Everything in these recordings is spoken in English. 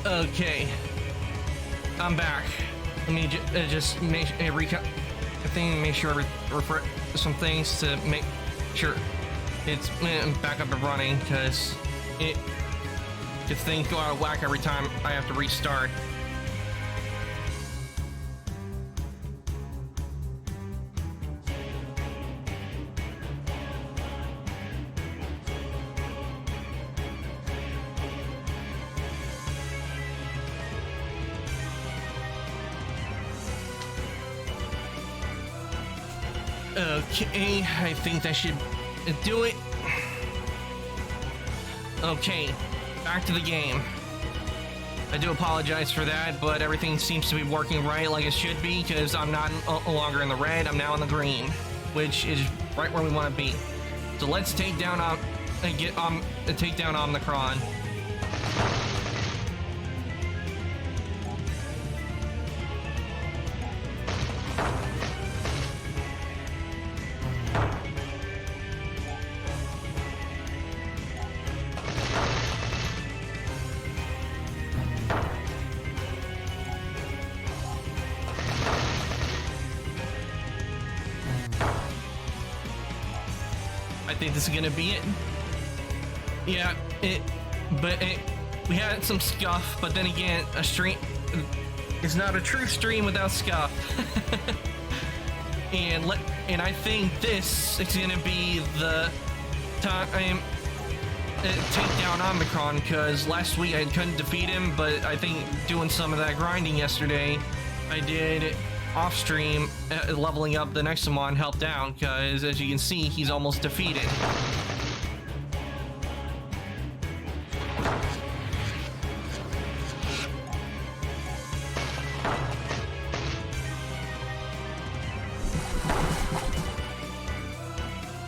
Okay, I'm back. Let me just make a recap. I think make sure refer some things to make sure it's back up and running, because things go out of whack every time I have to restart. Okay, I think that should do it. Okay, back to the game. I do apologize for that, but everything seems to be working right like it should be, because I'm not no longer in the red, I'm now in the green, which is right where we want to be. So let's take down take down Omnicron. I think this is gonna be it. Yeah, we had some scuff, but then again, a stream is not a true stream without scuff. and I think this is gonna be the time take down Omnicron, because last week I couldn't defeat him, but I think doing some of that grinding yesterday, I did off stream, leveling up the Nexomon helped out, because as you can see, he's almost defeated.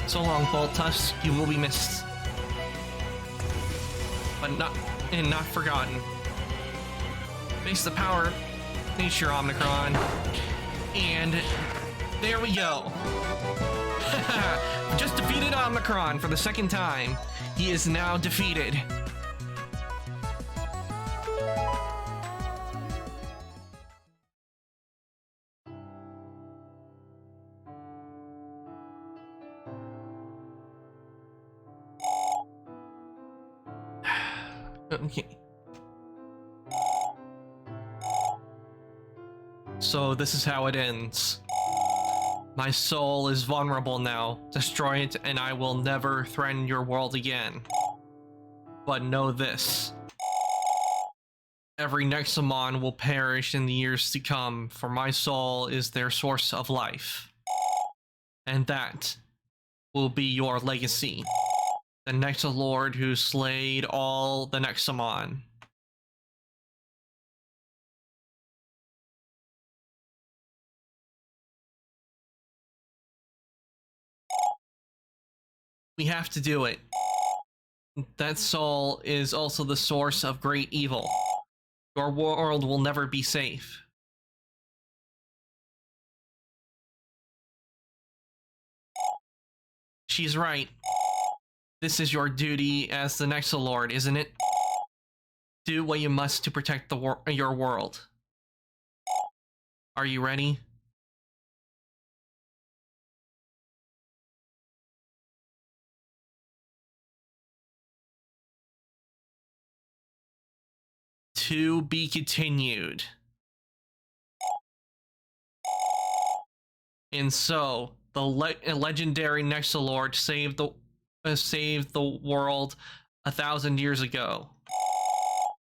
So long, Bolt Tusk, you will be missed, but not forgotten. Face the power nature, Omnicron. And there we go. Just defeated Omnicron for the second time. He is now defeated. Okay. So this is how it ends. My soul is vulnerable now. Destroy it and I will never threaten your world again. But know this. Every Nexomon will perish in the years to come, for my soul is their source of life. And that will be your legacy. The Nexolord who slayed all the Nexomon. We have to do it. That soul is also the source of great evil. Your world will never be safe. She's right. This is your duty as the Nexolord, isn't it? Do what you must to protect your world. Are you ready? To be continued. And so, the legendary Nexolord saved the world 1,000 years ago.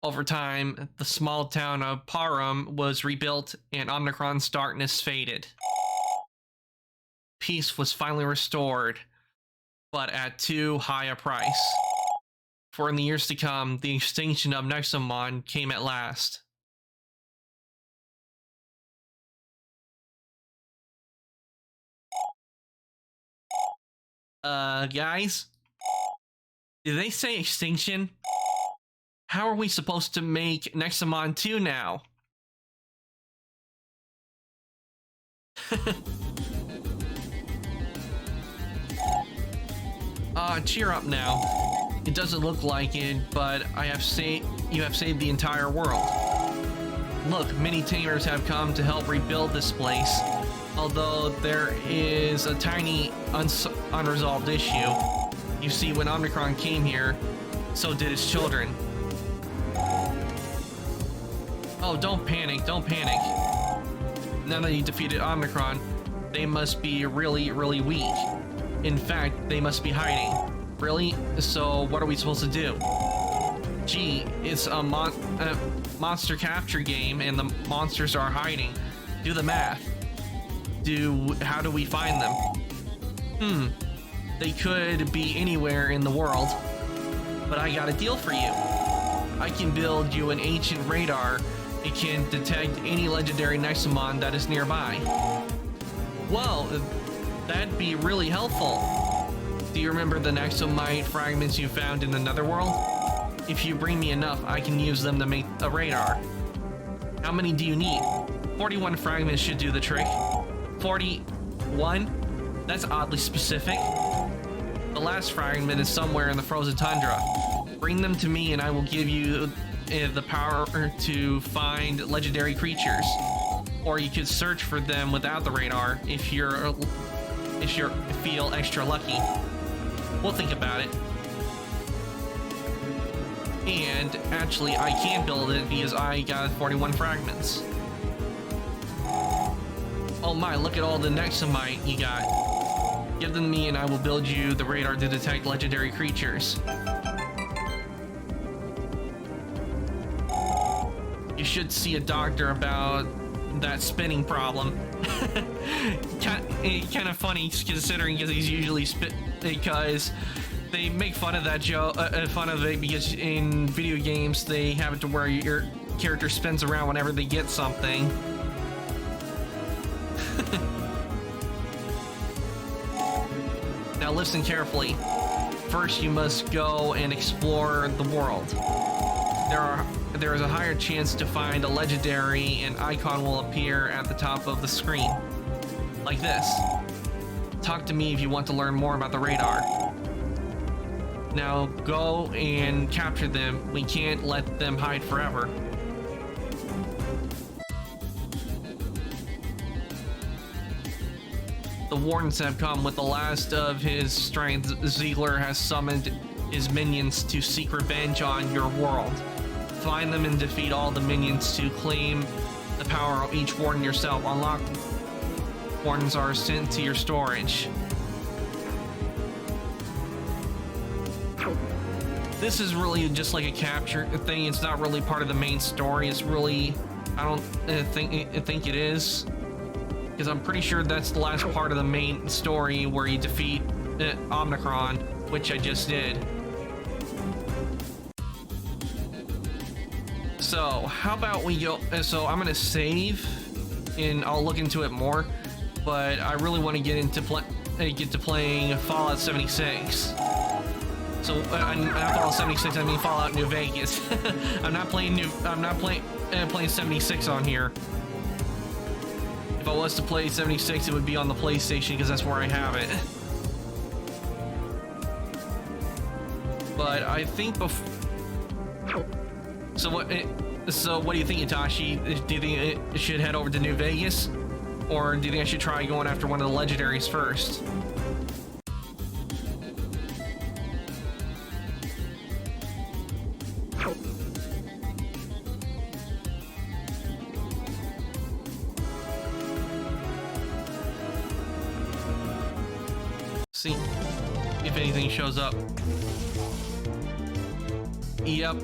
Over time, the small town of Parum was rebuilt and Omnicron's darkness faded. Peace was finally restored, but at too high a price. For in the years to come, the extinction of Nexomon came at last. Guys? Did they say extinction? How are we supposed to make Nexomon 2 now? Cheer up now. It doesn't look like it, but you have saved the entire world. Look, many tamers have come to help rebuild this place. Although there is a tiny unresolved issue. You see, when Omnicron came here, so did his children. Oh, don't panic, don't panic. Now that you defeated Omnicron, they must be really, really weak. In fact, they must be hiding. Really? So what are we supposed to do? Gee, it's a monster capture game and the monsters are hiding. Do the math. How do we find them? They could be anywhere in the world. But I got a deal for you. I can build you an ancient radar. It can detect any legendary Nexomon that is nearby. Well, that'd be really helpful. Do you remember the Nexomite fragments you found in the Netherworld? If you bring me enough, I can use them to make a radar. How many do you need? 41 fragments should do the trick. 41? That's oddly specific. The last fragment is somewhere in the frozen tundra. Bring them to me and I will give you the power to find legendary creatures. Or you could search for them without the radar if you feel extra lucky. We'll think about it. And actually, I can build it because I got 41 fragments. Oh my, look at all the Nexomite you got. Give them to me and I will build you the radar to detect legendary creatures. You should see a doctor about that spinning problem. Kind of funny considering because he's usually because they make fun of that joke, fun of it because in video games they have it to where your character spins around whenever they get something. Now listen carefully. First, you must go and explore the world. There is a higher chance to find a legendary, and icon will appear at the top of the screen. Like this. Talk to me if you want to learn more about the radar. Now go and capture them. We can't let them hide forever. The Wardens have come. With the last of his strength, Ziegler has summoned his minions to seek revenge on your world. Find them and defeat all the minions to claim the power of each Warden yourself. Unlock Wardens are sent to your storage. This is really just like a capture thing. It's not really part of the main story. It's really, I don't think it is. Because I'm pretty sure that's the last part of the main story where you defeat Omnicron, which I just did. So how about we go, so I'm gonna save and I'll look into it more, but I really want to get into playing Fallout 76. So not Fallout 76, I mean Fallout New Vegas. I'm not playing 76 on here. If I was to play 76, it would be on the PlayStation because that's where I have it. But I think So what do you think, Itachi? Do you think it should head over to New Vegas? Or do you think I should try going after one of the legendaries first? See if anything shows up. Yep.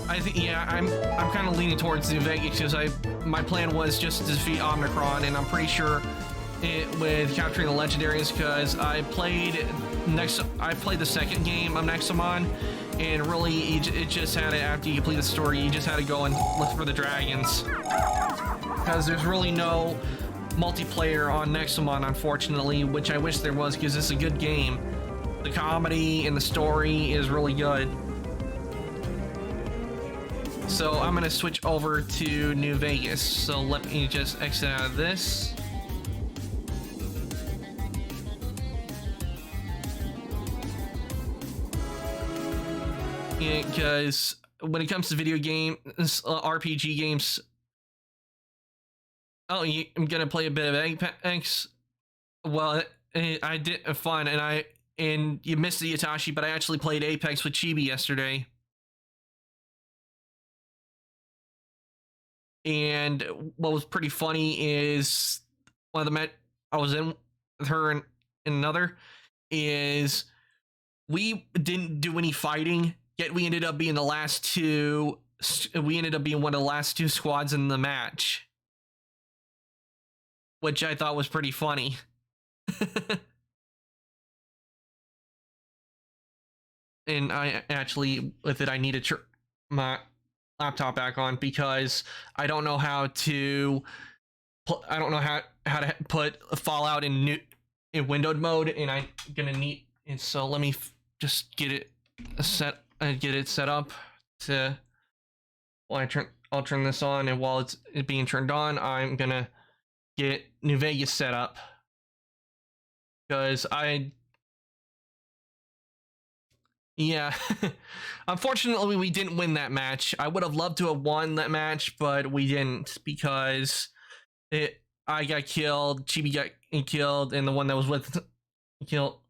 I think, yeah, I'm kind of leaning towards New Vegas because my plan was just to defeat Omnicron, and I'm pretty sure with capturing the legendaries because I played the second game of Nexomon, and really it just had to, after you complete the story, you just had to go and look for the dragons because there's really no multiplayer on Nexomon, unfortunately, which I wish there was because it's a good game. The comedy and the story is really good. So I'm gonna switch over to New Vegas. So let me just exit out of this. because when it comes to video games, RPG games, oh, I'm gonna play a bit of Apex. Well, I did fun, and you missed the Itachi, but I actually played Apex with Chibi yesterday. And what was pretty funny is one of the I was in with her and another is we didn't do any fighting, yet we ended up being the last two. We ended up being one of the last two squads in the match, which I thought was pretty funny. And I actually, with it, I need to my laptop back on because I don't know how to to put Fallout in windowed mode, and I'm gonna need. And so let me just get it set up to. While I'll turn this on, and while it's being turned on, I'm gonna get New Vegas set up because yeah. Unfortunately, we didn't win that match. I would have loved to have won that match, but we didn't because I got killed, Chibi got killed, and the one that was with killed.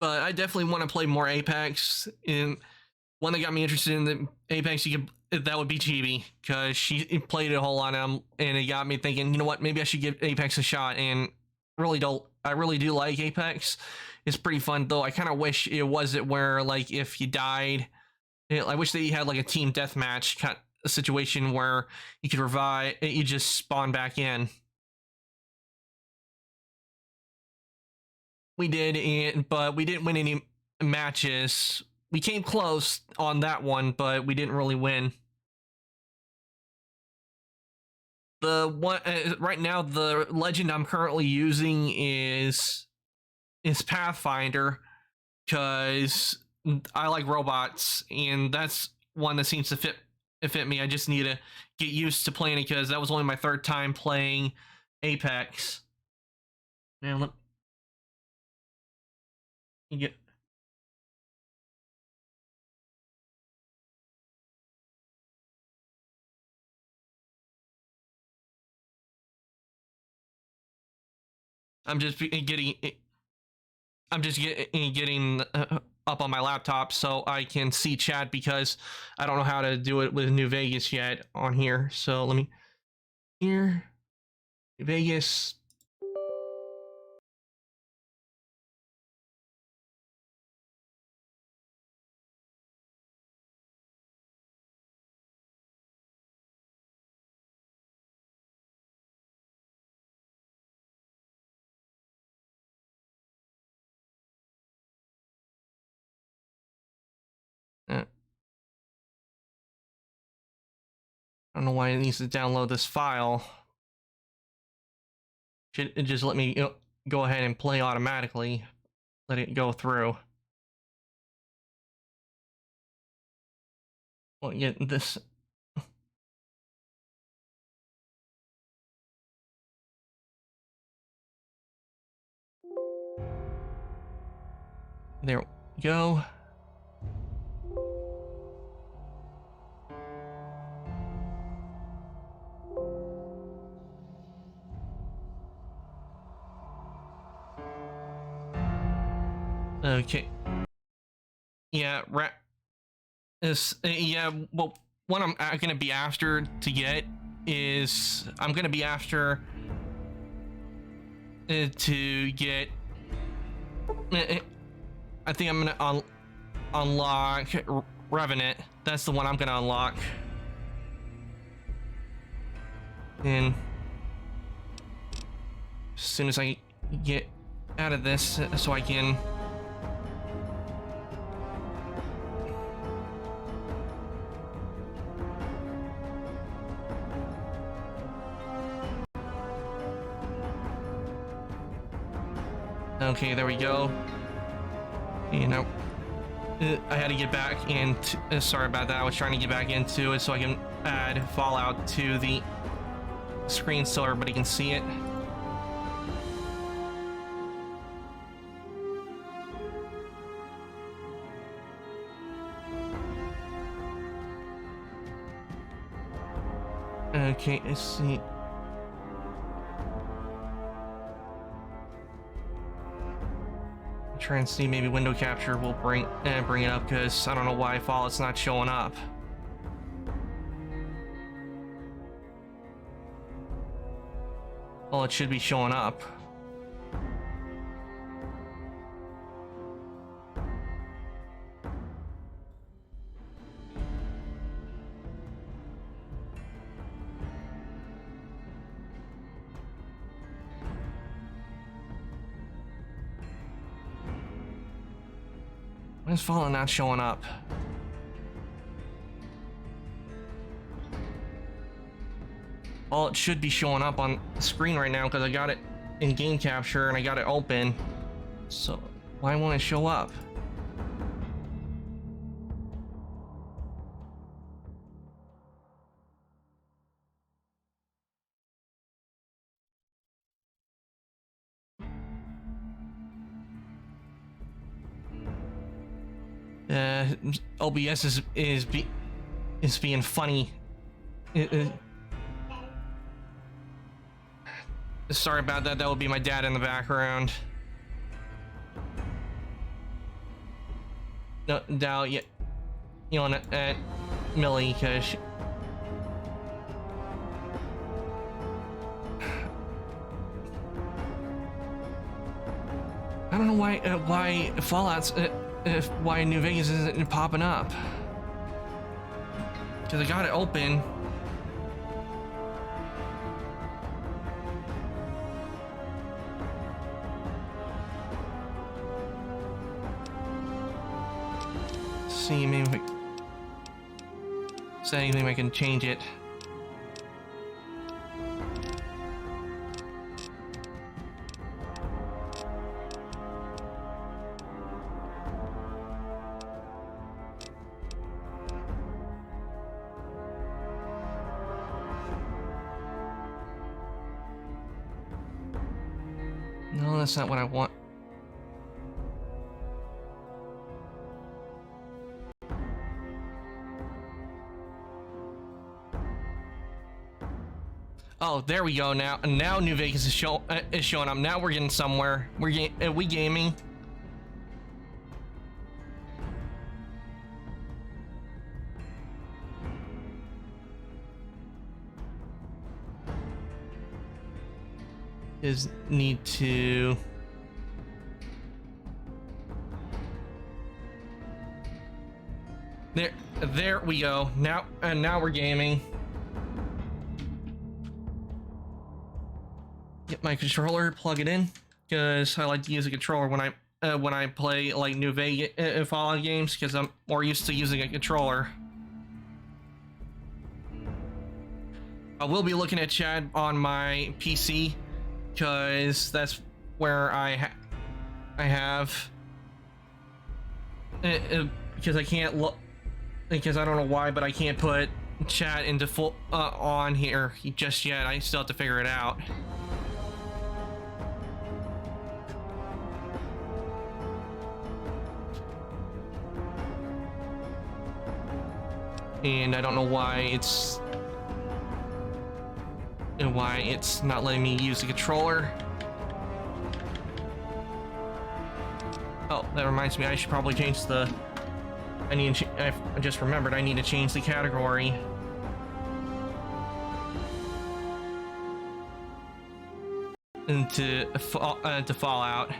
But I definitely want to play more Apex. And one that got me interested in the Apex, that would be Chibi, because she played it a whole lot, and it got me thinking, you know what, maybe I should give Apex a shot. And I really do like Apex. It's pretty fun, though. I kind of wish it wasn't where, like, if you died, I wish that you had like a team deathmatch kind of situation where you could revive, you just spawn back in. We did, but we didn't win any matches. We came close on that one, but we didn't really win. The one right now, the legend I'm currently using is Pathfinder, because I like robots, and that's one that seems to fit me. I just need to get used to playing it because that was only my third time playing Apex. Man, yeah. I'm just getting up on my laptop so I can see chat because I don't know how to do it with New Vegas yet on here. So let me here, New Vegas. I don't know why it needs to download this file. Should it just let me go ahead and play automatically? Let it go through. Well, yeah, this. There we go. Okay. Yeah, yeah, well, what I'm gonna be after to get is I'm gonna be after to get. I think I'm gonna unlock Revenant. That's the one I'm gonna unlock. And as soon as I get out of this, so I can. Okay, there we go. You know, I had to get back into. Sorry about that. I was trying to get back into it so I can add Fallout to the screen so everybody can see it. Okay, let's see. Try and see, maybe window capture will bring it up, because I don't know why Fallout's not showing up. Well, it should be showing up. Why is Fallout not showing up? Well, it should be showing up on the screen right now because I got it in game capture and I got it open. So why won't it show up? OBS is being funny. Sorry about that. That would be my dad in the background. No doubt, yeah. You know, at Millie, because I don't know why Fallout's why New Vegas isn't popping up. Because I got it open. See, maybe is there anything I can change it? No, that's not what I want. Oh, there we go. Now New Vegas is showing up. Now we're getting somewhere. We gaming. Is need to. There we go. Now we're gaming. Get my controller, plug it in, because I like to use a controller when I play like New Vegas Fallout games, because I'm more used to using a controller. I will be looking at chat on my PC, because that's where I have because I can't look, because I don't know why, but I can't put chat into full on here just yet. I still have to figure it out. And I don't know why it's not letting me use the controller. Oh, that reminds me, I should probably change the. I just remembered I need to change the category. Into to Fallout.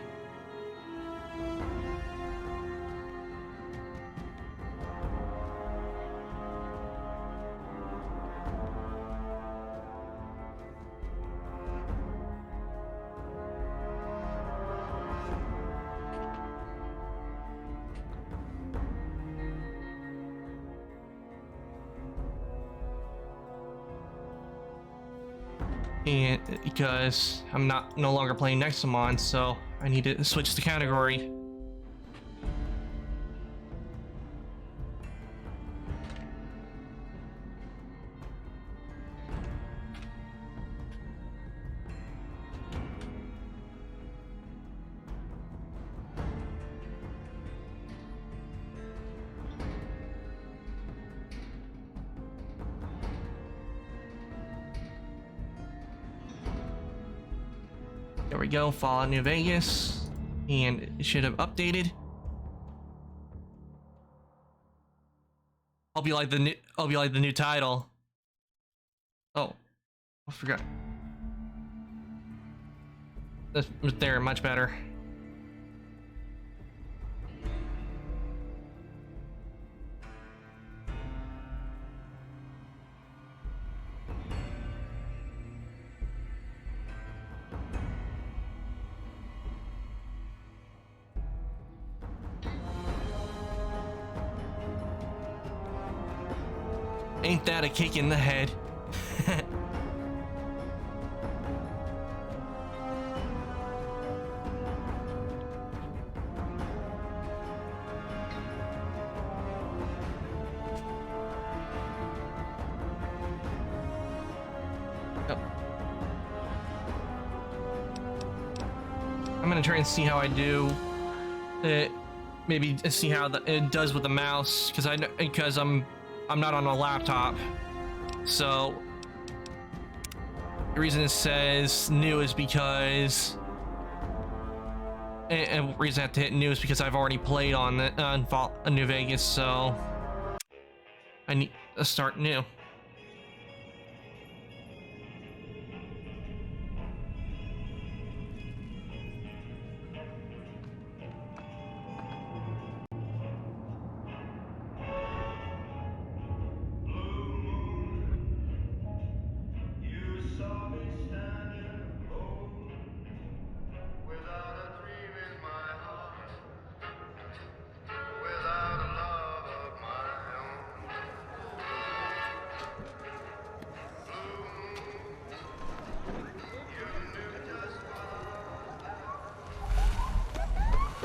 And because I'm no longer playing Nexomon, so I need to switch the category. There we go, Fallout New Vegas. And it should have updated. Hope you like the new title. Oh, I forgot. That's there, much better. Ain't that a kick in the head? Yep. I'm gonna try and see how I do. Maybe see how it does with the mouse, because I'm not on a laptop. So the reason it says new is because and the reason I have to hit new is because I've already played on New Vegas, so I need to start new.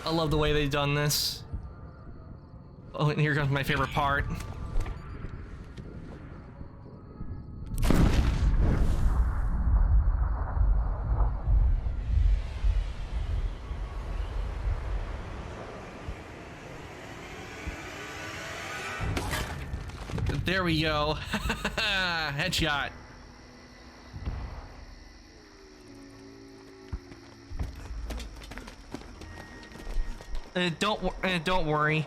I love the way they've done this. Oh, and here comes my favorite part. There we go. Headshot. Don't worry.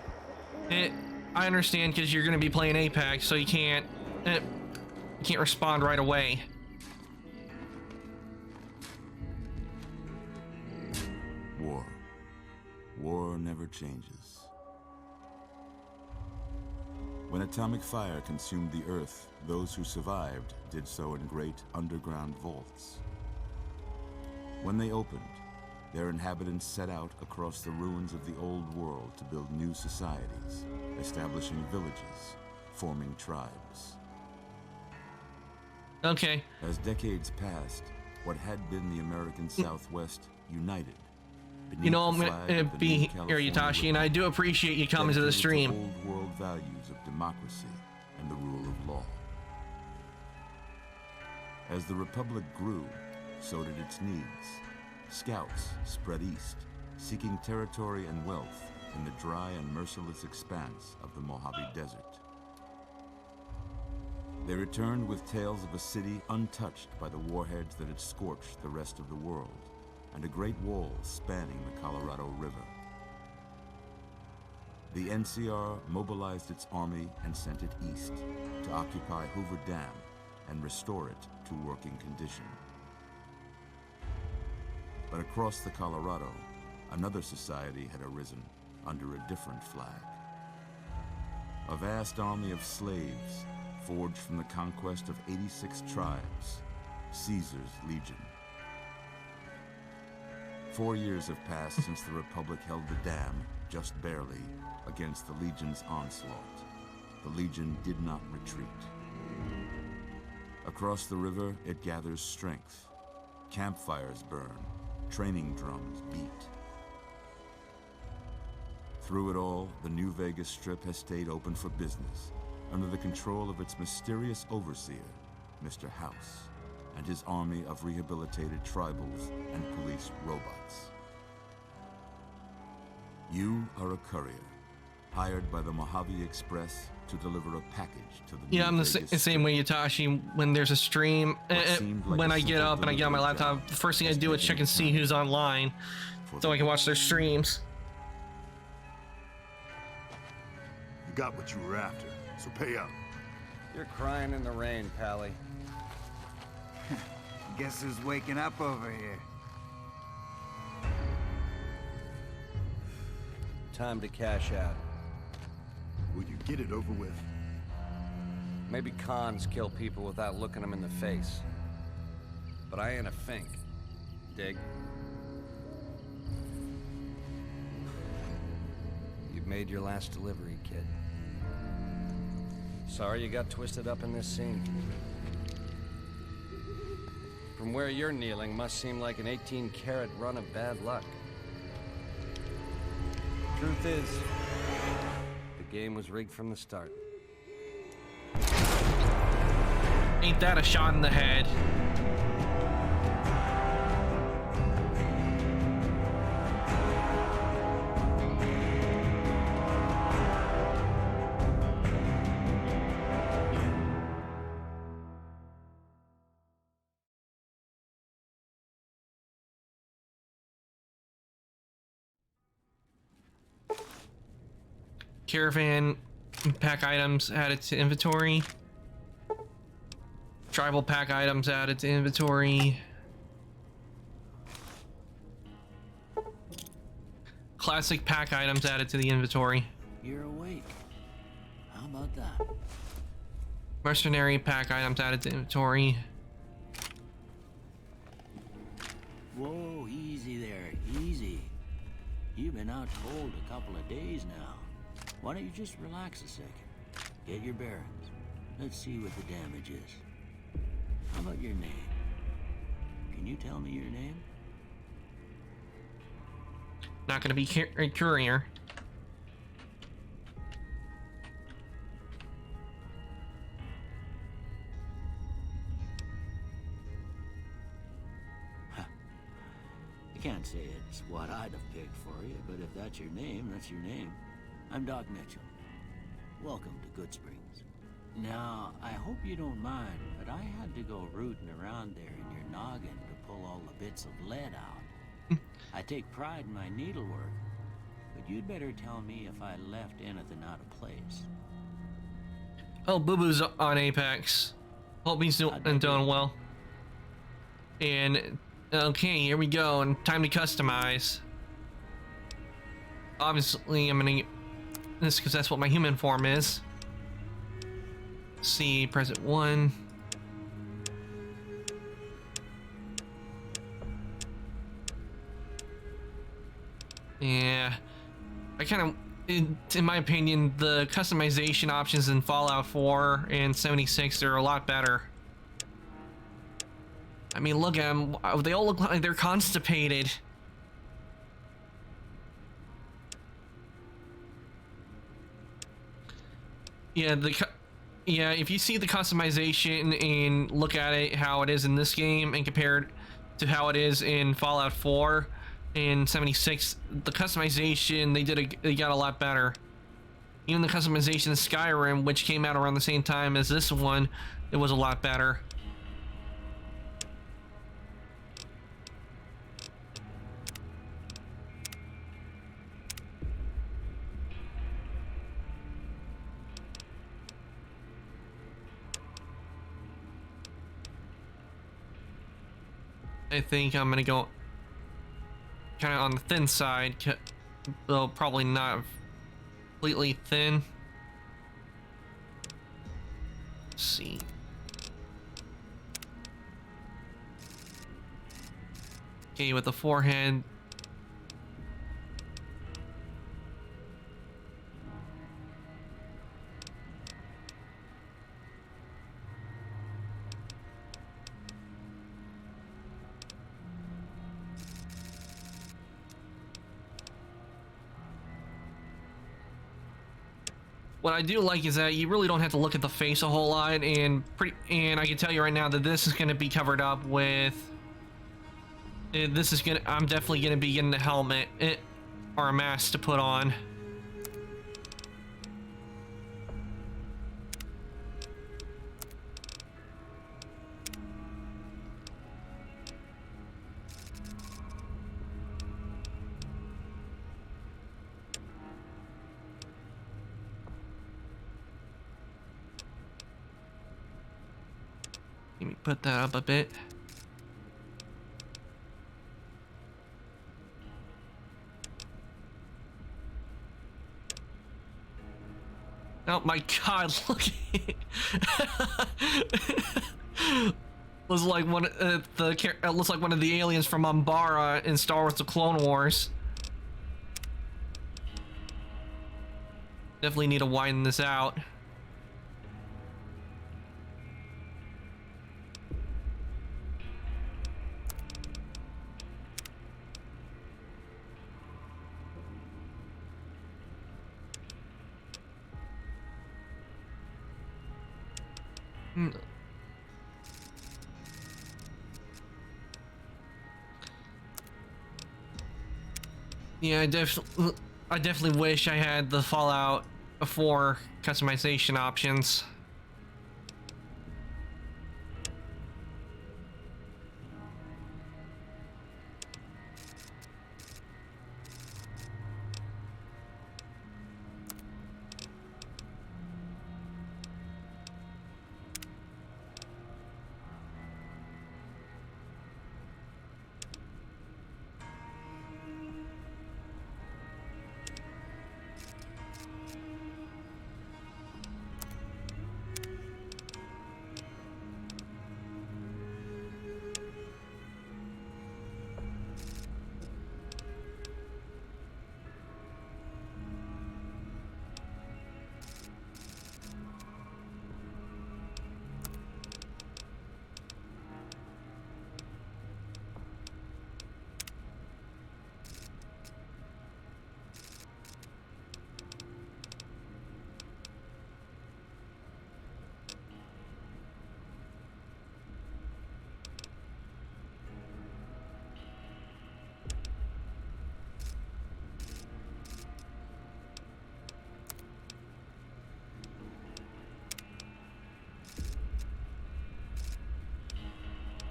I understand, because you're gonna be playing Apex, so you can't respond right away. War never changes. When atomic fire consumed the Earth, those who survived did so in great underground vaults. When they opened, their inhabitants set out across the ruins of the old world to build new societies, establishing villages, forming tribes. Okay. As decades passed, what had been the American Southwest united. You know, I'm gonna be here, Yutashi, and I do appreciate you coming to the stream. Old world values of democracy and the rule of law. As the Republic grew, so did its needs. Scouts spread east, seeking territory and wealth in the dry and merciless expanse of the Mojave Desert. They returned with tales of a city untouched by the warheads that had scorched the rest of the world, and a great wall spanning the Colorado River. The NCR mobilized its army and sent it east to occupy Hoover Dam and restore it to working condition. But across the Colorado, another society had arisen under a different flag. A vast army of slaves forged from the conquest of 86 tribes, Caesar's Legion. 4 years have passed since the Republic held the dam, just barely, against the Legion's onslaught. The Legion did not retreat. Across the river, it gathers strength. Campfires burn. Training drums beat. Through it all, the New Vegas Strip has stayed open for business, under the control of its mysterious overseer, Mr. House, and his army of rehabilitated tribals and police robots. You are a courier, hired by the Mojave Express to deliver a package to the Yeah, New I'm the Vegas same way, Yatashi. When there's a stream, seemed like when a I get simple up and I get on my delivery laptop, job the first thing I was do is check making and see it who's happen online, for so I can watch their streams. You got what you were after, so pay up. You're crying in the rain, Pally. Guess who's waking up over here? Time to cash out. Will you get it over with? Maybe cons kill people without looking them in the face. But I ain't a fink. Dig? You've made your last delivery, kid. Sorry you got twisted up in this scene. From where you're kneeling must seem like an 18-carat run of bad luck. Truth is, the game was rigged from the start. Ain't that a shot in the head? Caravan pack items added to inventory. Tribal pack items added to inventory. Classic pack items added to the inventory. You're awake. How about that? Mercenary pack items added to inventory. Whoa, easy there, easy. You've been out cold a couple of days now. Why don't you just relax a second? Get your bearings. Let's see what the damage is. How about your name? Can you tell me your name? Not gonna be a courier. I can't say it's what I'd have picked for you, but if that's your name, that's your name. I'm Doc Mitchell. Welcome to Good Springs. Now, I hope you don't mind, but I had to go rooting around there in your noggin to pull all the bits of lead out. I take pride in my needlework, but you'd better tell me if I left anything out of place. Oh, Boo Boo's on Apex. Hope he's doing well. And okay, here we go. And time to customize. Obviously, I'm gonna get this because that's what my human form is. See, present 1. Yeah, I kind of, in my opinion, the customization options in Fallout 4 and 76 are a lot better. I mean, look at them. They all look like they're constipated. Yeah, if you see the customization and look at it how it is in this game and compare it to how it is in Fallout 4 and 76, the customization they got a lot better. Even the customization in Skyrim, which came out around the same time as this one, it was a lot better. I think I'm gonna go kind of on the thin side, though probably not completely thin. Let's see. Okay, with the forehead. What I do like is that you really don't have to look at the face a whole lot, and I can tell you right now that this is going to be covered up with. I'm definitely going to be getting a helmet or a mask to put on. me put that up a bit. Oh my god, look at it. Looks like one looks like one of the aliens from Umbara in Star Wars: The Clone Wars. Definitely need to widen this out. Yeah, I definitely wish I had the Fallout 4 customization options.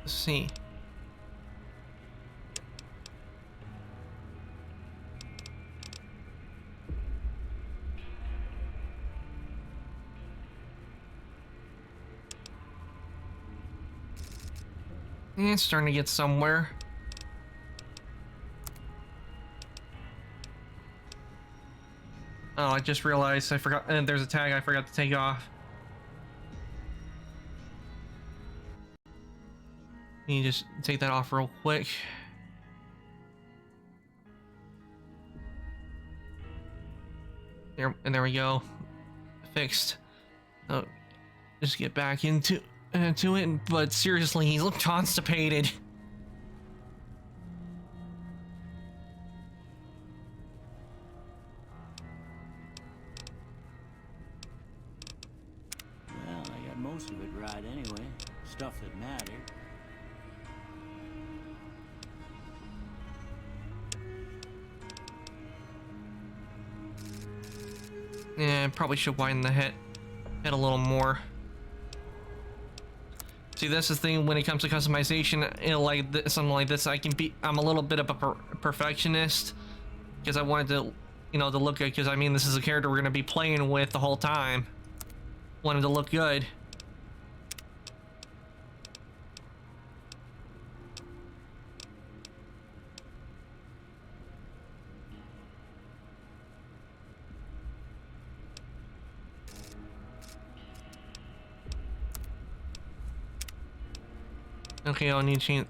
Let's see. Yeah, it's starting to get somewhere. Oh, I just realized I forgot, there's a tag I forgot to take off. You just take that off real quick. There, and there we go. Fixed. Oh, just get back into it. But seriously, he looked constipated. Well, I got most of it right anyway. Stuff that mattered. Yeah, probably should widen the head a little more. See, that's the thing when it comes to customization, you know, like something like this. I'm a little bit of a perfectionist because I wanted to, you know, to look good. Because I mean, this is a character we're gonna be playing with the whole time. Want him to look good. Okay, I'll need to change.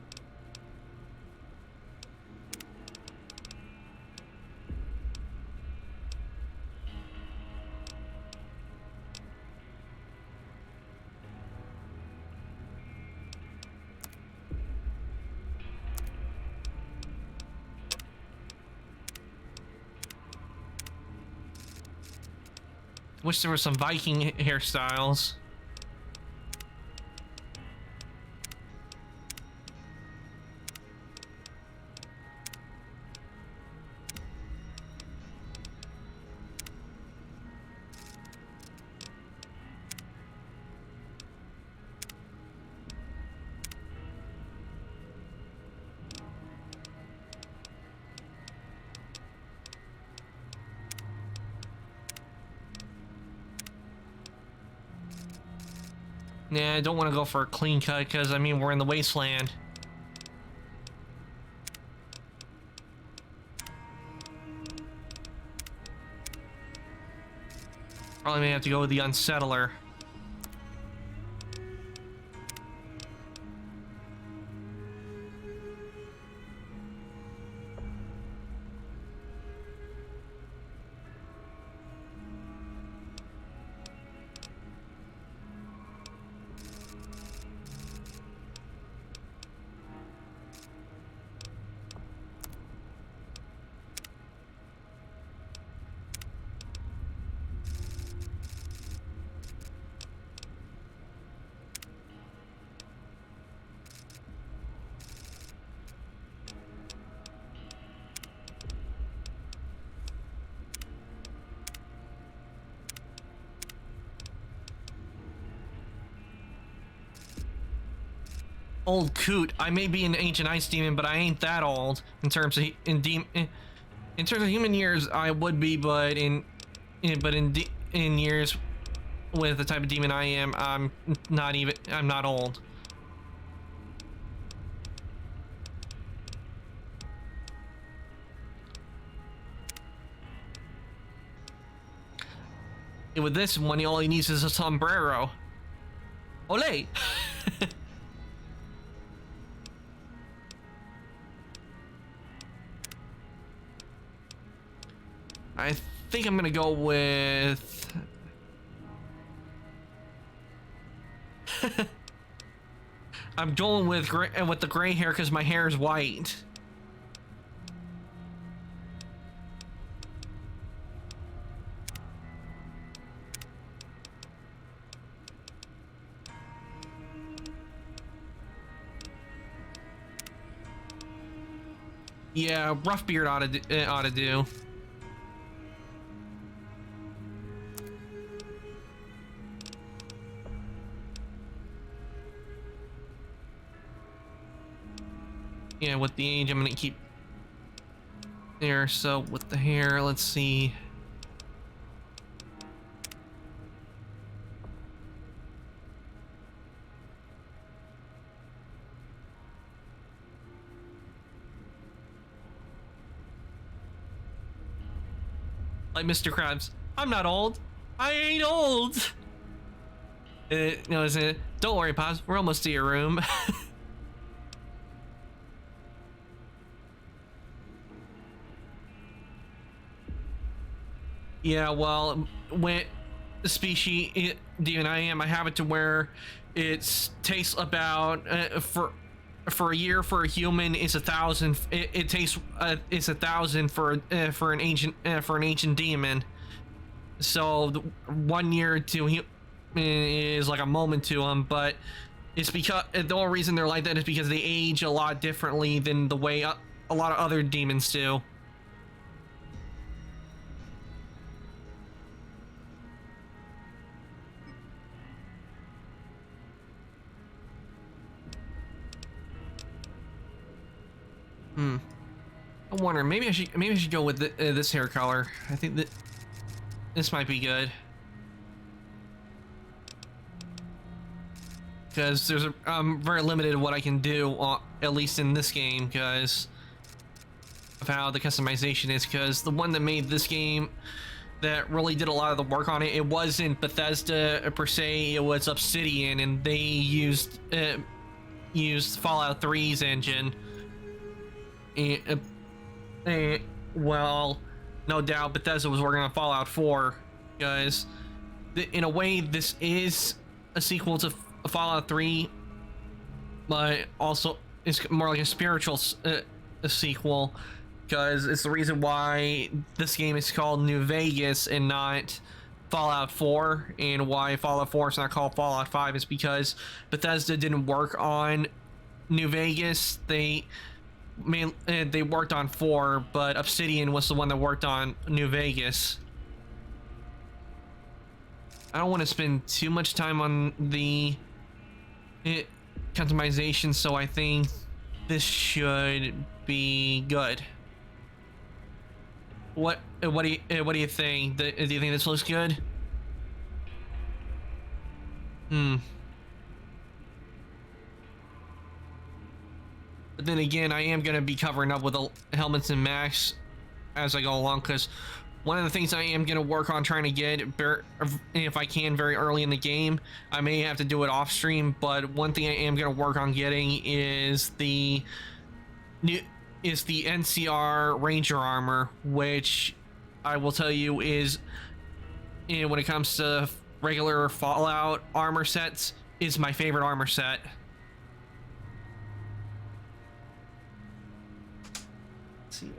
Wish there were some Viking hairstyles. Nah, I don't want to go for a clean cut because, I mean, we're in the wasteland. Probably may have to go with the unsettler. Old coot. I may be an ancient ice demon, but I ain't that old in terms of in terms of human years. I would be, but in years with the type of demon I am, I'm not old. And with this one, all he needs is a sombrero. Ole! I think I'm gonna go with... I'm going with the gray hair because my hair is white. Yeah, rough beard ought to do. Yeah, with the age, I'm gonna keep there. So with the hair, let's see. Like Mr. Krabs, I'm not old. I ain't old. No, isn't it? Don't worry, Pops. We're almost to your room. Yeah, well, when the species demon I am, I have it to where it tastes about for a year for a human is 1,000. It tastes it's 1,000 for an ancient demon. So 1 year to him is like a moment to them, but it's because the only reason they're like that is because they age a lot differently than the way a lot of other demons do. I wonder, maybe I should go with this hair color. I think that this might be good. Because there's very limited what I can do, at least in this game, because of how the customization is. Because the one that made this game, that really did a lot of the work on it, it wasn't Bethesda per se, it was Obsidian, and they used Fallout 3's engine. Well, no doubt Bethesda was working on Fallout 4, guys. In a way, this is a sequel to Fallout 3, but also it's more like a spiritual a sequel, because it's the reason why this game is called New Vegas and not Fallout 4, and why Fallout 4 is not called Fallout 5 is because Bethesda didn't work on New Vegas. They worked on 4, but Obsidian was the one that worked on New Vegas. I don't want to spend too much time on the customization, so I think this should be good. What do you think? Do you think this looks good? But then again, I am going to be covering up with the helmets and masks as I go along, because one of the things I am going to work on trying to get, if I can, very early in the game, I may have to do it off stream, but one thing I am going to work on getting is the NCR Ranger armor, which I will tell you is, when it comes to regular Fallout armor sets, is my favorite armor set. Let's see.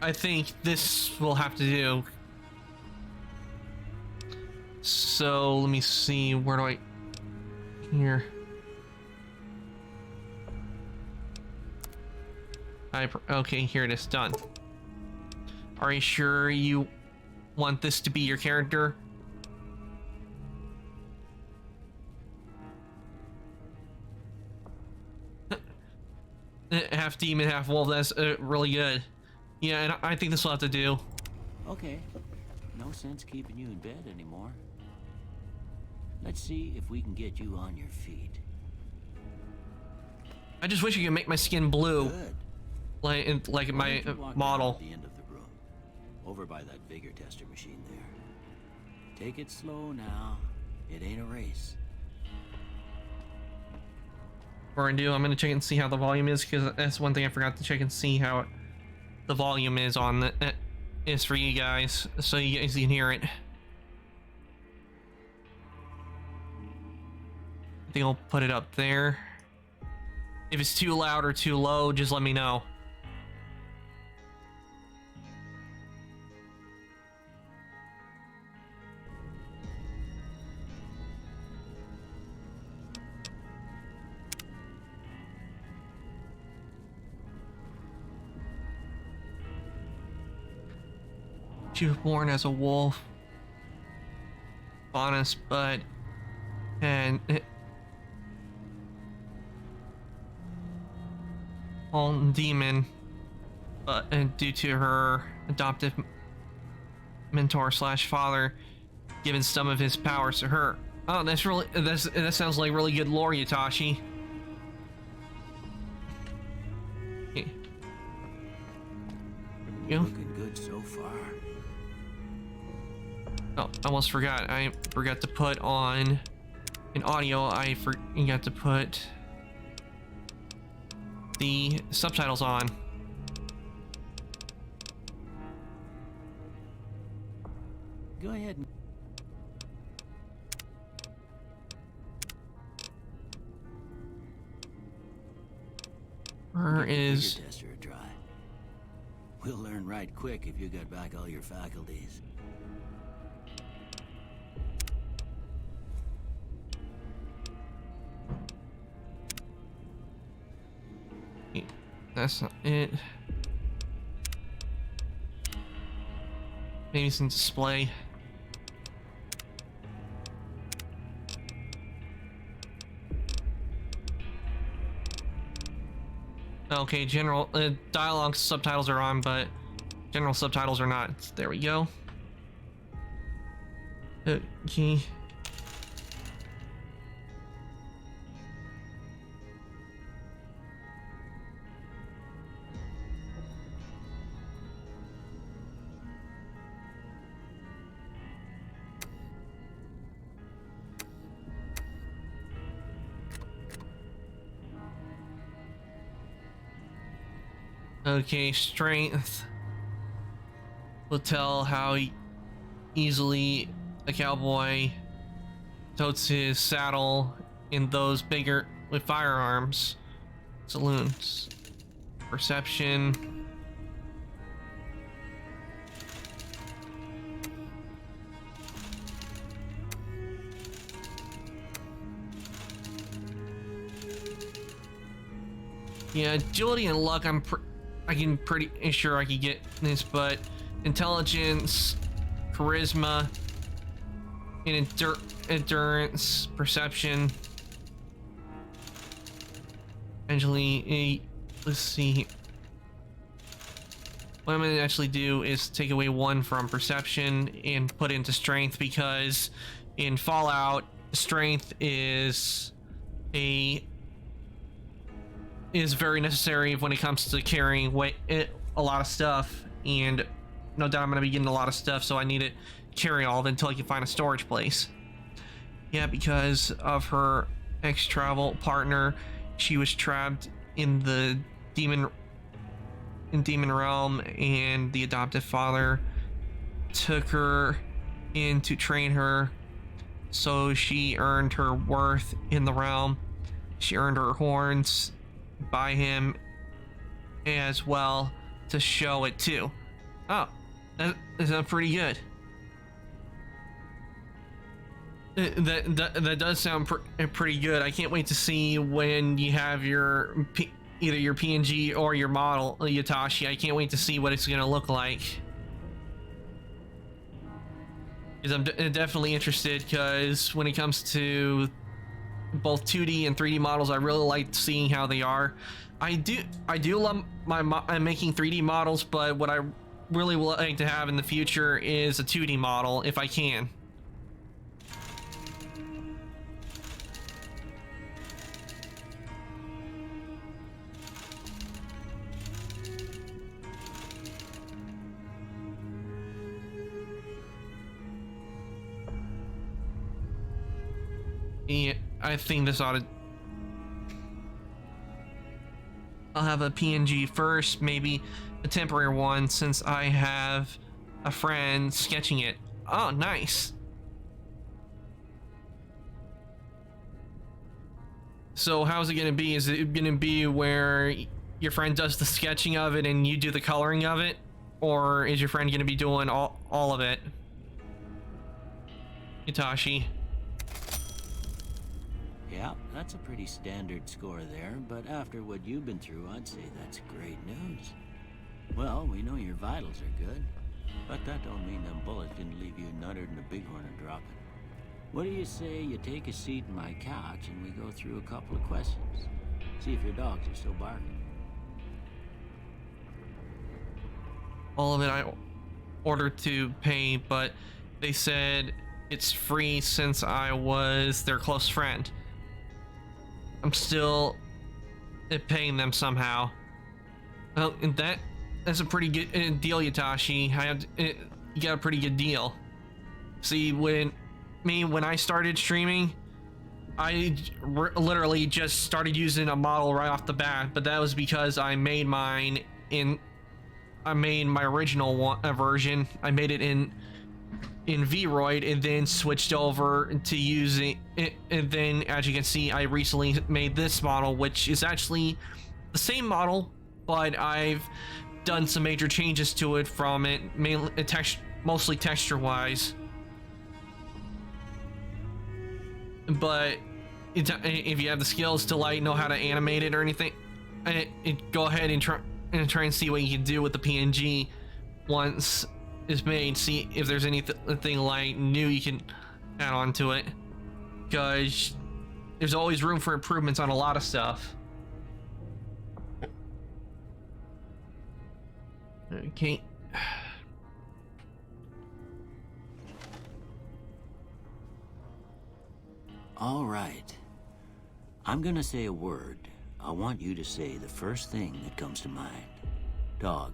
I think this will have to do. So let me see, where do I, here. Okay, here it is, done. Are you sure you want this to be your character? Half demon, half wolf, that's really good. Yeah, and I think this will have to do. Okay. No sense keeping you in bed anymore. Let's see if we can get you on your feet. I just wish you could make my skin blue. Good. Like my Walk model. down to the end of the room, over by that vigor tester machine there. Take it slow now. It ain't a race. What I'm gonna check and see how the volume is, because that's one thing I forgot to check and see how the volume is on the is for you guys, so you guys can hear it. I think I'll put it up there. If it's too loud or too low, just let me know. She was born as a wolf, honest, but all demon, but due to her adoptive mentor slash father giving some of his powers to her. Oh, that sounds like really good lore, Yatashi. Okay. There we go. Looking good so far. Oh, I almost forgot. I forgot to put on in audio. I forgot to put the subtitles on. Go ahead and Where give the is? vigor tester a try. We'll learn right quick if you got back all your faculties. That's not it. Maybe some display. Okay, general dialogue subtitles are on, but general subtitles are not. There we go. Okay. Okay, strength will tell how easily a cowboy totes his saddle in those bigger with firearms. Saloons. Perception. Yeah, agility and luck, I can pretty sure I could get this, but intelligence, charisma, and endurance, perception. Actually, let's see. what I'm gonna actually do is take away 1 from perception and put it into strength, because in Fallout, strength is very necessary when it comes to carrying weight, a lot of stuff, and no doubt I'm gonna be getting a lot of stuff, so I need to carry all of it until I can find a storage place. Yeah, because of her ex-travel partner, she was trapped in the demon realm, and the adoptive father took her in to train her, so she earned her worth in the realm. She earned her horns by him as well to show it too. Oh, that's pretty good. That does sound pretty good. I can't wait to see when you have your either your PNG or your model, Yatashi. I can't wait to see what it's gonna look like. Because I'm definitely interested, because when it comes to both 2D and 3D models, I really like seeing how they are. I do love I'm making 3D models, but what I really would like to have in the future is a 2D model if I can. Yeah, I think this ought to... I'll have a PNG first, maybe a temporary one, since I have a friend sketching it. Oh, nice. So how's it gonna be? Is it gonna be where your friend does the sketching of it and you do the coloring of it? Or is your friend gonna be doing all of it? Itachi. Yeah, that's a pretty standard score there, but after what you've been through, I'd say that's great news. Well, we know your vitals are good, but that don't mean them bullets didn't leave you nuttered and a bighorn are dropping. What do you say you take a seat in my couch and we go through a couple of questions? See if your dogs are still barking. All of it I ordered to pay, but they said it's free since I was their close friend. I'm still paying them somehow. Well, and that's a pretty good deal, Yatashi. You got a pretty good deal. See, when I started streaming, I literally just started using a model right off the bat, but that was because I made my original version. I made it in Vroid and then switched over to using it, and then as you can see, I recently made this model, which is actually the same model, but I've done some major changes to it from it, mostly texture wise. But if you have the skills to like know how to animate it or anything, go ahead and try and see what you can do with the PNG once it's made. See if there's anything like new you can add on to it, because there's always room for improvements on a lot of stuff. Okay. All right. I'm gonna say a word. I want you to say the first thing that comes to mind. Dog.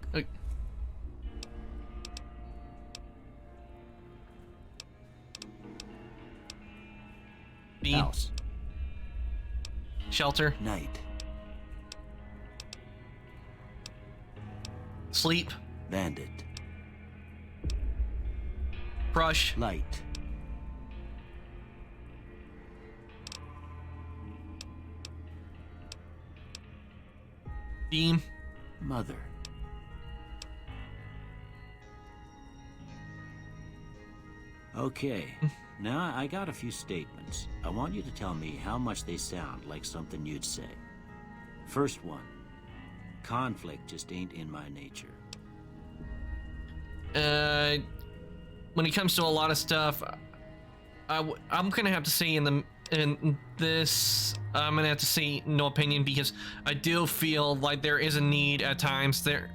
Bean. House. Shelter. Night. Sleep. Bandit. Brush. Light. Beam. Mother. Okay. Now I got a few statements. I want you to tell me how much they sound like something you'd say. First one. Conflict just ain't in my nature. When it comes to a lot of stuff, I'm gonna have to say I'm gonna have to say no opinion, because I do feel like there is a need at times there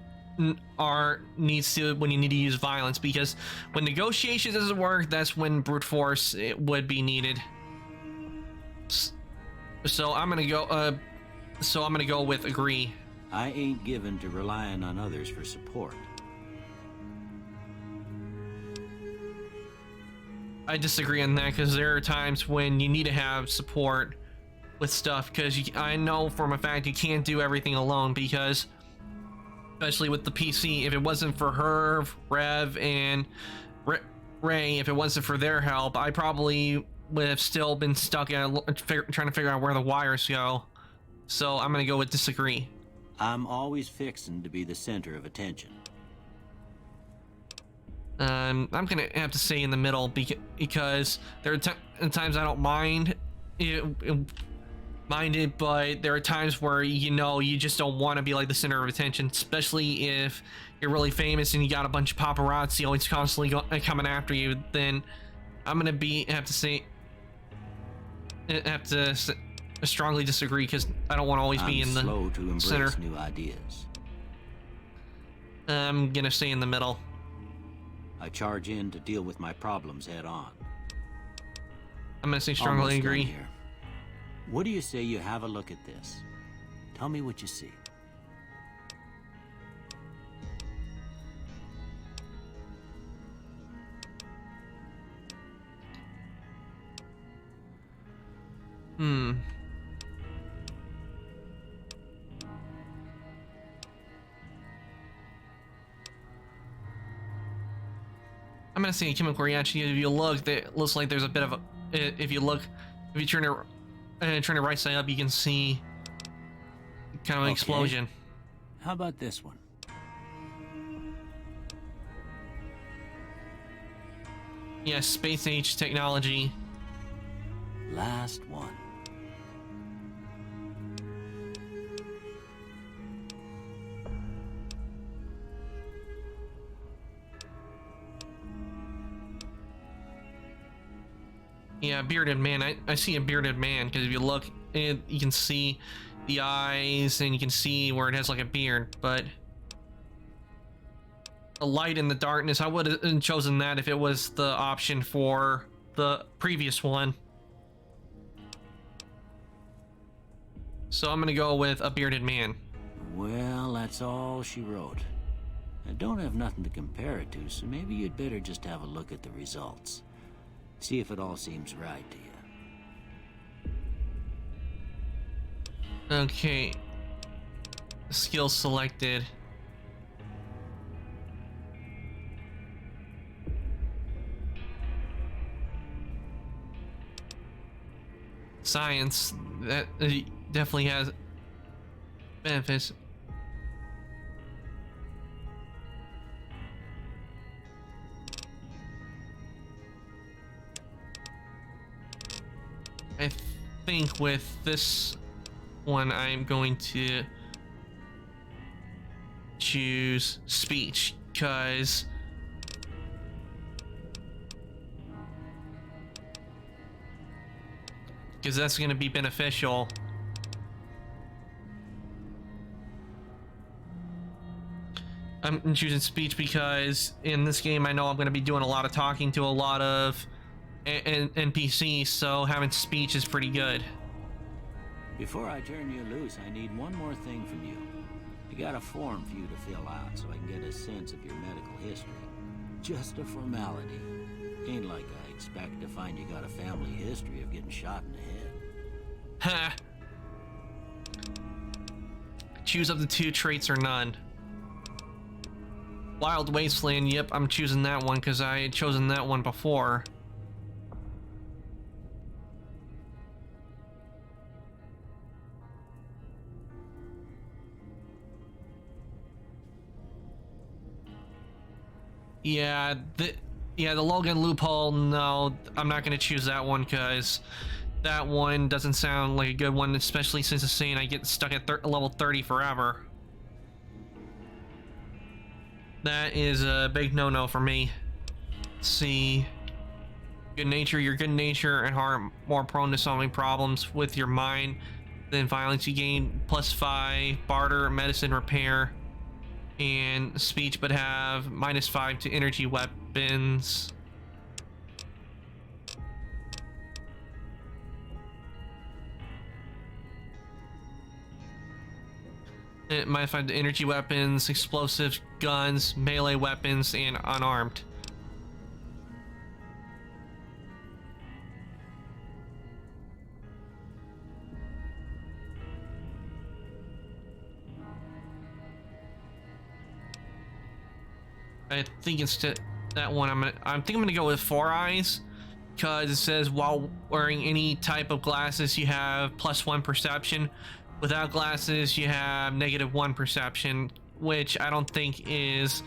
needs to when you need to use violence, because when negotiation doesn't work, that's when brute force it would be needed. So I'm gonna go with agree. I ain't given to relying on others for support. I disagree on that, because there are times when you need to have support with stuff, because I know from a fact you can't do everything alone, because especially with the PC, if it wasn't for her, Rev, and Ray, if it wasn't for their help, I probably would have still been stuck at trying to figure out where the wires go. So I'm gonna go with disagree. I'm always fixing to be the center of attention. I'm gonna have to say in the middle, because there are times I don't mind it, but there are times where you just don't want to be like the center of attention, especially if you're really famous and you got a bunch of paparazzi always constantly coming after you. Then I'm gonna have to strongly disagree, because I don't want to always be in the slow to embrace center. New ideas. I'm gonna stay in the middle. I charge in to deal with my problems head on. I'm gonna say strongly Almost done agree. here. What do you say you have a look at this? Tell me what you see. I'm gonna say a chemical reaction. If you look, it looks like there's a bit of a. If you turn it right side up, you can see kind of an explosion. How about this one? Yeah, space age technology. Last one. Yeah, bearded man. I see a bearded man, because if you look, you can see the eyes and you can see where it has like a beard, but a light in the darkness, I would have chosen that if it was the option for the previous one. So I'm gonna go with a bearded man. Well, that's all she wrote. I don't have nothing to compare it to, so maybe you'd better just have a look at the results. See if it all seems right to you. Okay. Skill selected. Science, that definitely has benefits. I think with this one, I'm going to choose speech, because that's going to be beneficial. I'm choosing speech because in this game I know I'm going to be doing a lot of talking to a lot of NPCs, so having speech is pretty good. Before I turn you loose, I need one more thing from you. I got a form for you to fill out so I can get a sense of your medical history. Just a formality. Ain't like I expect to find you got a family history of getting shot in the head. Ha! Choose up to 2 traits or none. Wild Wasteland, yep, I'm choosing that one because I had chosen that one before. Yeah, the Logan loophole, no, I'm not gonna choose that one because that one doesn't sound like a good one, especially since it's saying I get stuck at level 30 forever. That is a big no-no for me. Let's see. Good nature, your good nature and heart more prone to solving problems with your mind than violence. You gain +5, barter, medicine, repair. and speech, but have -5 to energy weapons. -5 to energy weapons, explosives, guns, melee weapons, and unarmed. I think instead that one I think I'm gonna go with 4 eyes, because it says while wearing any type of glasses you have +1 perception. Without glasses you have -1 perception, which I don't think is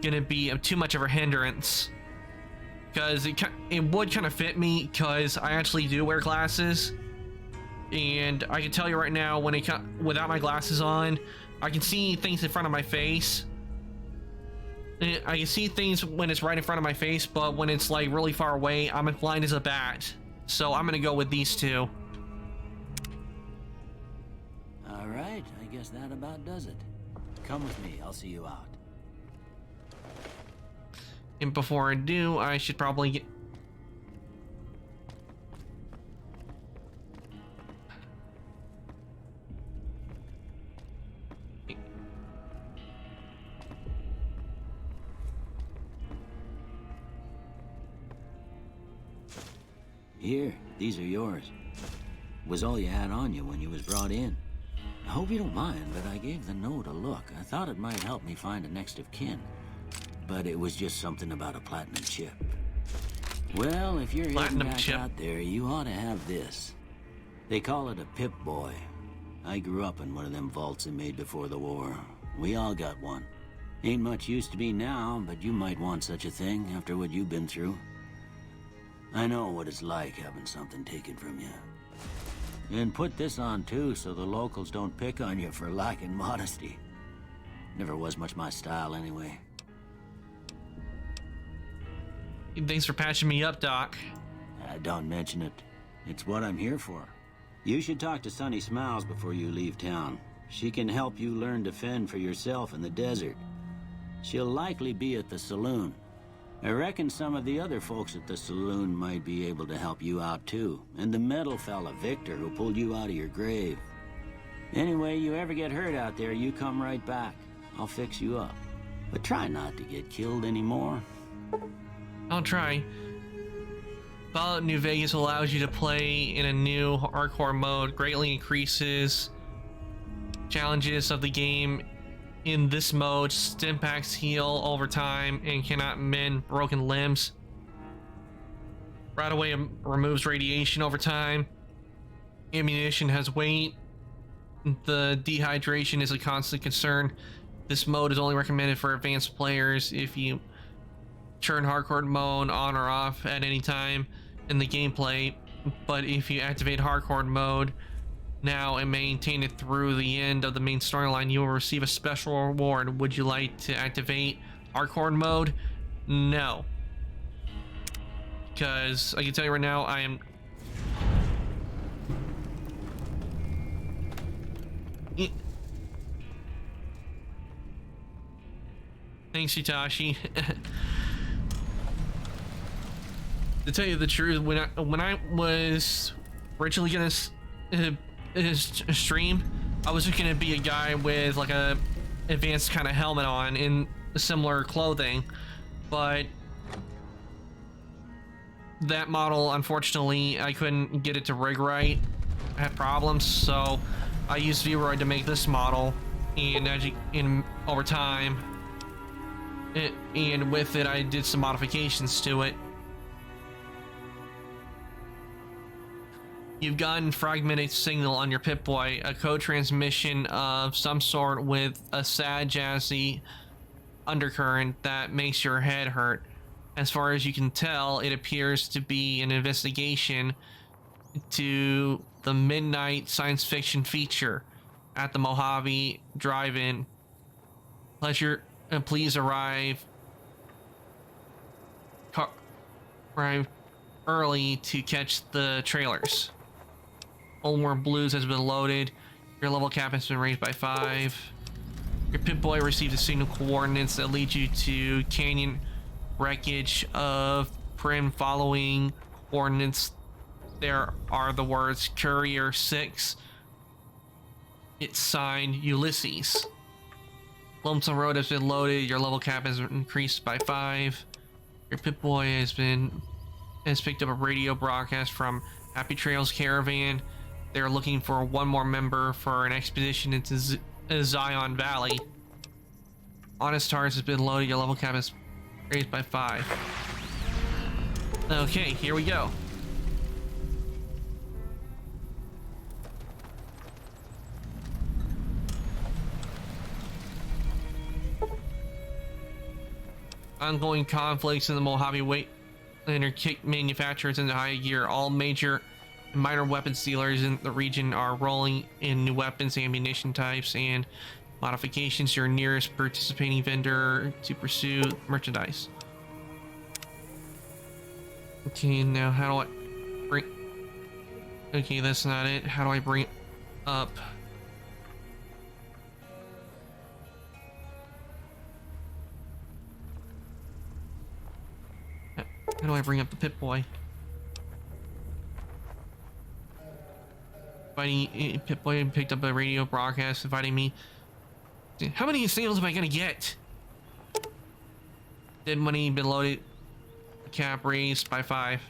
gonna be too much of a hindrance, because it would kind of fit me, because I actually do wear glasses, and I can tell you right now, when without my glasses on, I can see things in front of my face. I can see things when it's right in front of my face, but when it's like really far away, I'm as blind as a bat. So I'm gonna go with these two. All right, I guess that about does it. Come with me, I'll see you out. And before I do, I should probably get... Here, these are yours. Was all you had on you when you was brought in. I hope you don't mind, but I gave the note a look. I thought it might help me find a next of kin. But it was just something about a platinum chip. Well, if you're heading back out there, you ought to have this. They call it a Pip-Boy. I grew up in one of them vaults they made before the war. We all got one. Ain't much use to me now, but you might want such a thing after what you've been through. I know what it's like having something taken from you. And put this on too, so the locals don't pick on you for lacking modesty. Never was much my style anyway. Thanks for patching me up, Doc. Don't mention it. It's what I'm here for. You should talk to Sunny Smiles before you leave town. She can help you learn to fend for yourself in the desert. She'll likely be at the saloon. I reckon some of the other folks at the saloon might be able to help you out too. And the metal fella, Victor, who pulled you out of your grave. Anyway, you ever get hurt out there, you come right back. I'll fix you up. But try not to get killed anymore. I'll try. Fallout New Vegas allows you to play in a new hardcore mode, greatly increases challenges of the game. In this mode, Stimpaks heal over time and cannot mend broken limbs. Right away removes radiation over time. Ammunition has weight. The dehydration is a constant concern. This mode is only recommended for advanced players. If you turn hardcore mode on or off at any time in the gameplay, but if you activate hardcore mode now and maintain it through the end of the main storyline, you will receive a special reward. Would you like to activate hardcore mode? No, because I can tell you right now, I am thanks, Hitachi. To tell you the truth, when I was originally gonna stream, I was just gonna be a guy with like a advanced kind of helmet on in similar clothing, but that model, unfortunately, I couldn't get it to rig right. I had problems, so I used VRoid to make this model, and as you, over time, and with it, I did some modifications to it. You've gotten fragmented signal on your Pip-Boy, a code transmission of some sort with a sad, jazzy undercurrent that makes your head hurt. As far as you can tell, it appears to be an investigation to the midnight science fiction feature at the Mojave Drive-In. Please arrive early to catch the trailers. Old War Blues has been loaded. Your level cap has been raised by 5. Your Pip-Boy received the signal coordinates that lead you to canyon wreckage of Prim. Following coordinates, there are the words Courier 6. It's signed Ulysses. Lonesome Road has been loaded. Your level cap has increased by 5. Your Pip-Boy has picked up a radio broadcast from Happy Trails Caravan. They're looking for one more member for an expedition into Zion Valley. Honest Stars has been loaded. Your level cap is raised by 5. Okay, here we go. Ongoing conflicts in the Mojave Weightliner kick manufacturers into high gear. All major and minor weapons dealers in the region are rolling in new weapons, ammunition types, and modifications. Your nearest participating vendor to pursue merchandise. Okay, now how do I bring... Okay, that's not it. How do I bring it up? How do I bring up the Pip-Boy? Pip-Boy picked up a radio broadcast inviting me. How many sales am I gonna get? Dead money been loaded. Cap raised by 5.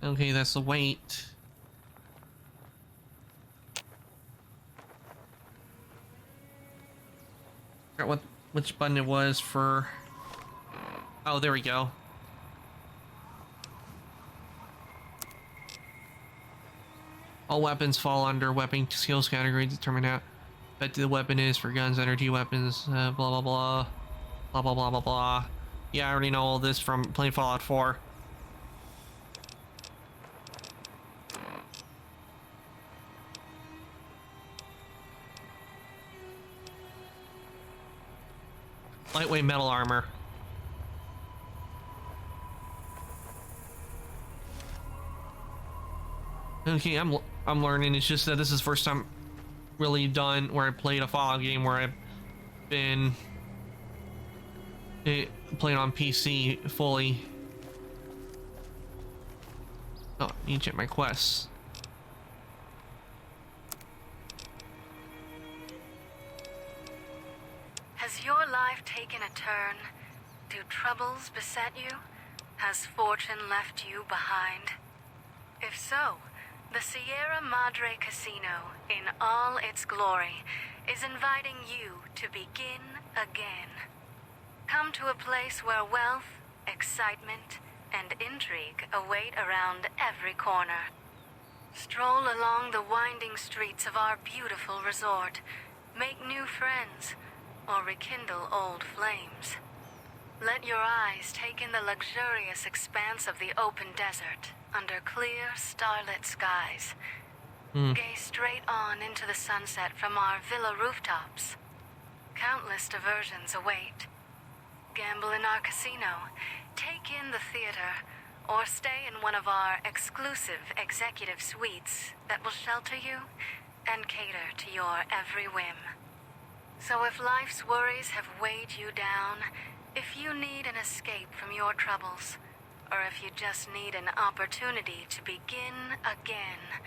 Okay, that's the weight. I forgot which button it was for. Oh, there we go. All weapons fall under weapon skills category. Determine how effective the weapon is for guns, energy weapons, blah blah blah, blah blah blah blah blah. Yeah, I already know all this from playing Fallout 4. Lightweight metal armor. Okay, I'm learning. It's just that this is the first time really done where I played a Fallout game where I've been playing on PC fully. Oh, I need to check my quests. Has your life taken a turn? Do troubles beset you? Has fortune left you behind? If so, the Sierra Madre Casino, in all its glory, is inviting you to begin again. Come to a place where wealth, excitement, and intrigue await around every corner. Stroll along the winding streets of our beautiful resort, make new friends, or rekindle old flames. Let your eyes take in the luxurious expanse of the open desert under clear, starlit skies. Gaze straight on into the sunset from our villa rooftops. Countless diversions await. Gamble in our casino, take in the theater, or stay in one of our exclusive executive suites that will shelter you and cater to your every whim. So if life's worries have weighed you down, if you need an escape from your troubles, or if you just need an opportunity to begin again,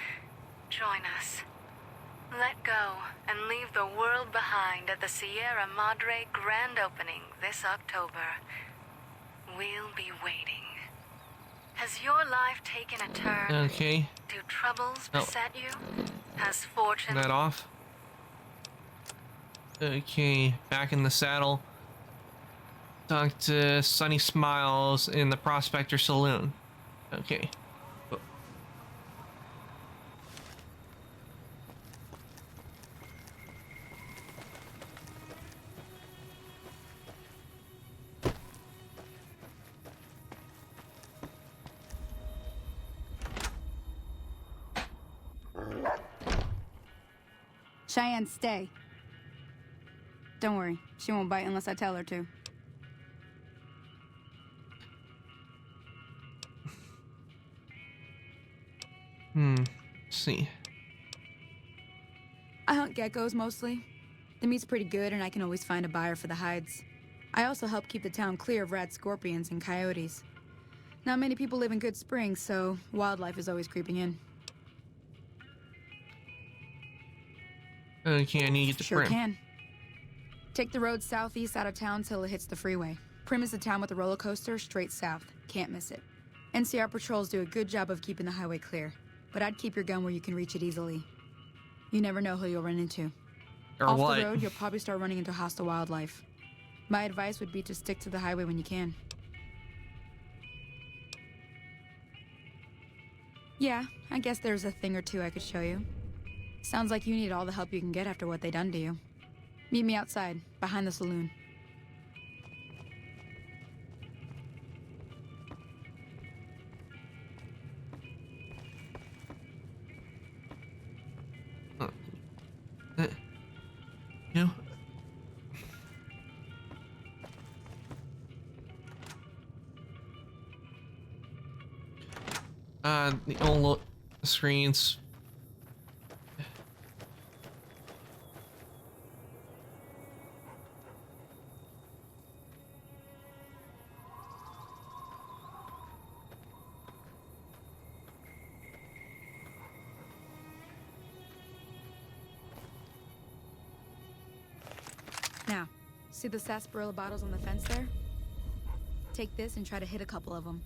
join us. Let go and leave the world behind at the Sierra Madre grand opening this October. We'll be waiting. Has your life taken a turn? Okay. Do troubles beset you? Has fortune... That off. Okay, back in the saddle. Talk to Sunny Smiles in the Prospector Saloon. Okay. Cheyenne, stay. Don't worry, she won't bite unless I tell her to. see. I hunt geckos mostly. The meat's pretty good, and I can always find a buyer for the hides. I also help keep the town clear of rat scorpions and coyotes. Not many people live in Good Springs, so wildlife is always creeping in. Okay, I need to get to Sure Prim. can. Take the road southeast out of town till it hits the freeway. Prim is the town with the roller coaster straight south. Can't miss it. NCR patrols do a good job of keeping the highway clear, but I'd keep your gun where you can reach it easily. You never know who you'll run into. Or Off what? the road, you'll probably start running into hostile wildlife. My advice would be to stick to the highway when you can. Yeah, I guess there's a thing or two I could show you. Sounds like you need all the help you can get after what they done to you. Meet me outside, behind the saloon. No. The old screens. Now, see the sarsaparilla bottles on the fence there? Take this and try to hit a couple of them.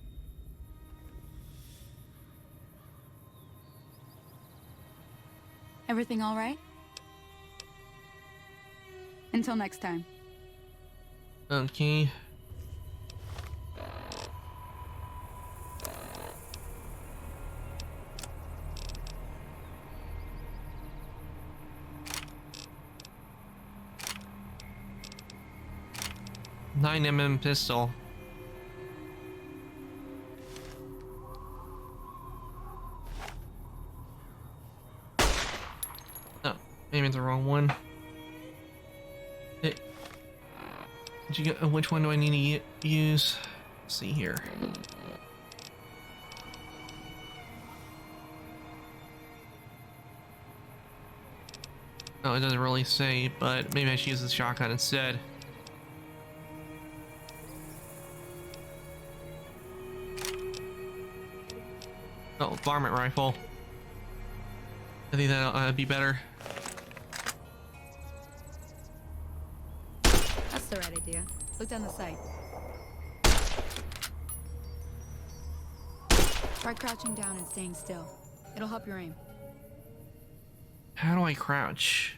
Everything all right? Until next time. Okay. .9mm pistol. Oh, maybe it's the wrong one. Did you get, which one do I need to use? Let's see here. Oh, it doesn't really say, but maybe I should use the shotgun instead. Oh, varmint rifle. I think that'll be better. That's the right idea. Look down the sight. Try crouching down and staying still. It'll help your aim. How do I crouch?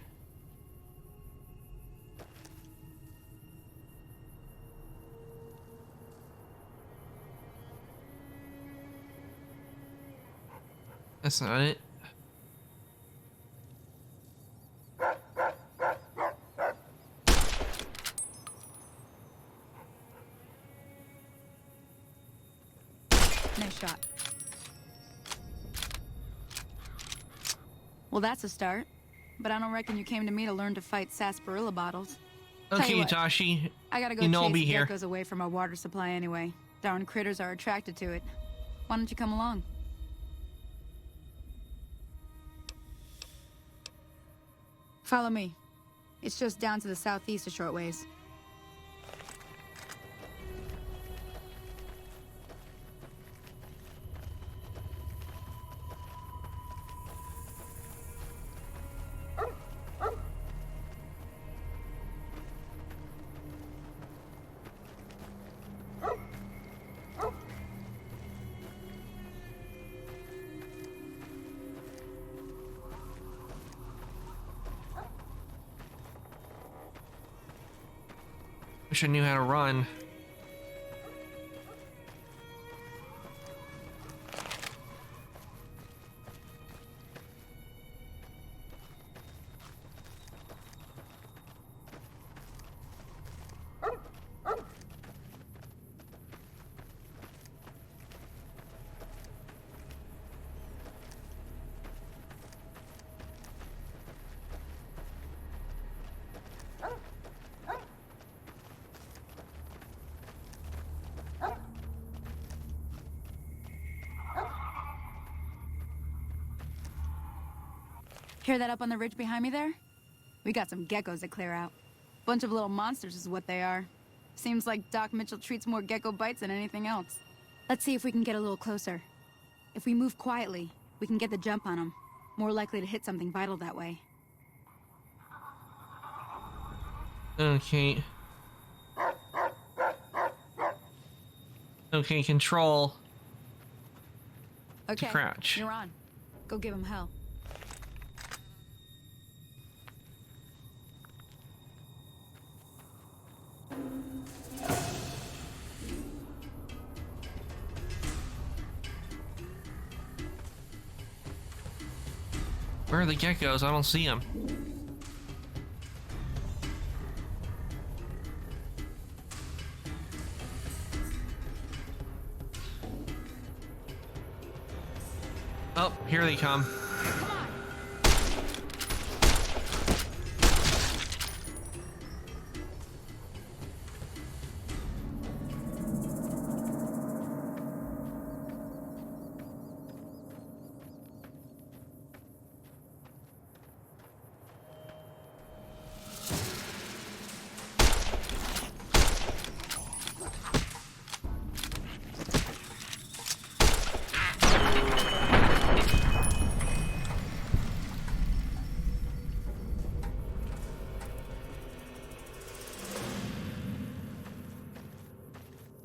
That's not it. Nice shot. Well, that's a start. But I don't reckon you came to me to learn to fight sarsaparilla bottles. Tell Okay, you what, Itachi. I gotta go You know I'll chase be here. geckos away from our water supply anyway. Darn critters are attracted to it. Why don't you come along? Follow me. It's just down to the southeast a short ways. Wish I knew how to run. Hear that up on the ridge behind me there? We got some geckos to clear out. Bunch of little monsters is what they are. Seems like Doc Mitchell treats more gecko bites than anything else. Let's see if we can get a little closer. If we move quietly, we can get the jump on them. More likely to hit something vital that way. Okay. Okay, control. Okay, crouch. you're on. Go give him hell. Where are the geckos? I don't see them. Oh, here they come.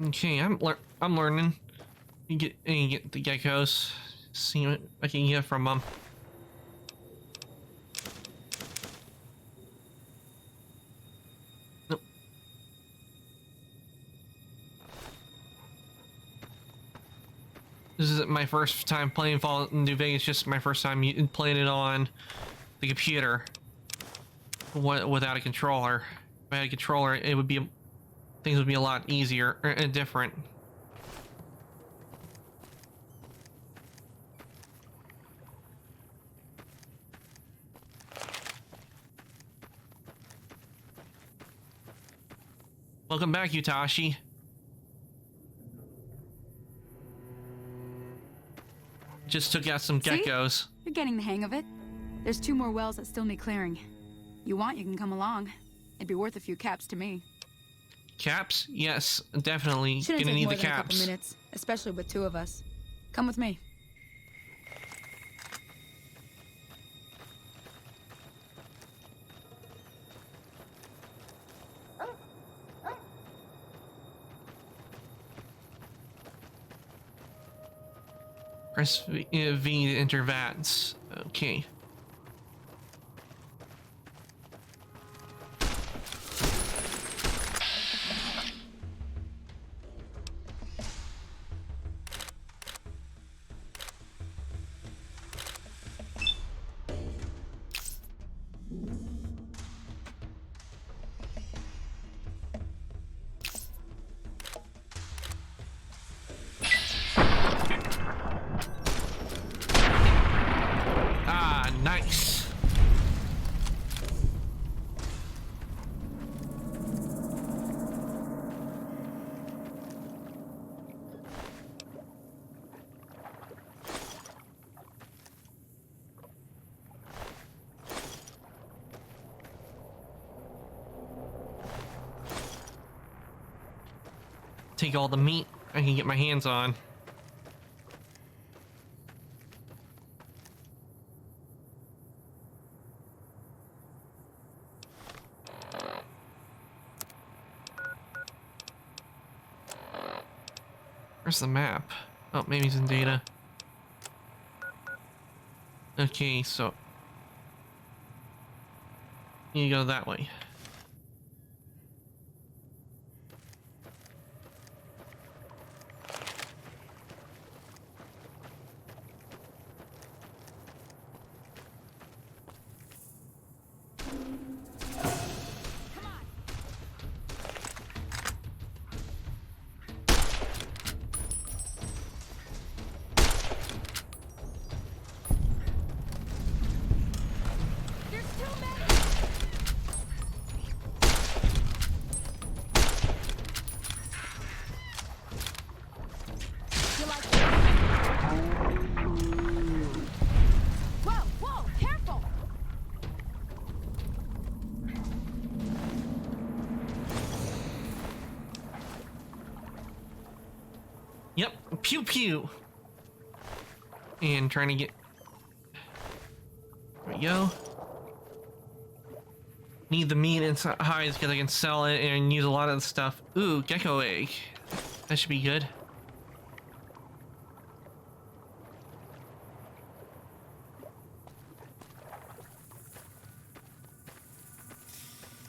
Okay, I'm learning. You get the geckos. See what I can get from them. Nope. This is my first time playing Fallout New Vegas. Just my first time playing it on the computer without a controller. If I had a controller, it would be. Things would be a lot easier and different. Welcome back, Utashi. Just took out some geckos. See? You're getting the hang of it. There's 2 more wells that still need clearing. You want, you can come along. It'd be worth a few caps to me. Caps? Yes, definitely. Shouldn't Gonna take need more the than a couple caps. minutes, especially with 2 of us. Come with me. Press V to enter VATS. Okay. Ah, nice. Take all the meat I can get my hands on. Where's the map? Oh, maybe it's in data. Okay, so you go that way. Yep, pew pew. And trying to get. There we go. Need the meat and hides because I can sell it and use a lot of the stuff. Ooh, gecko egg. That should be good.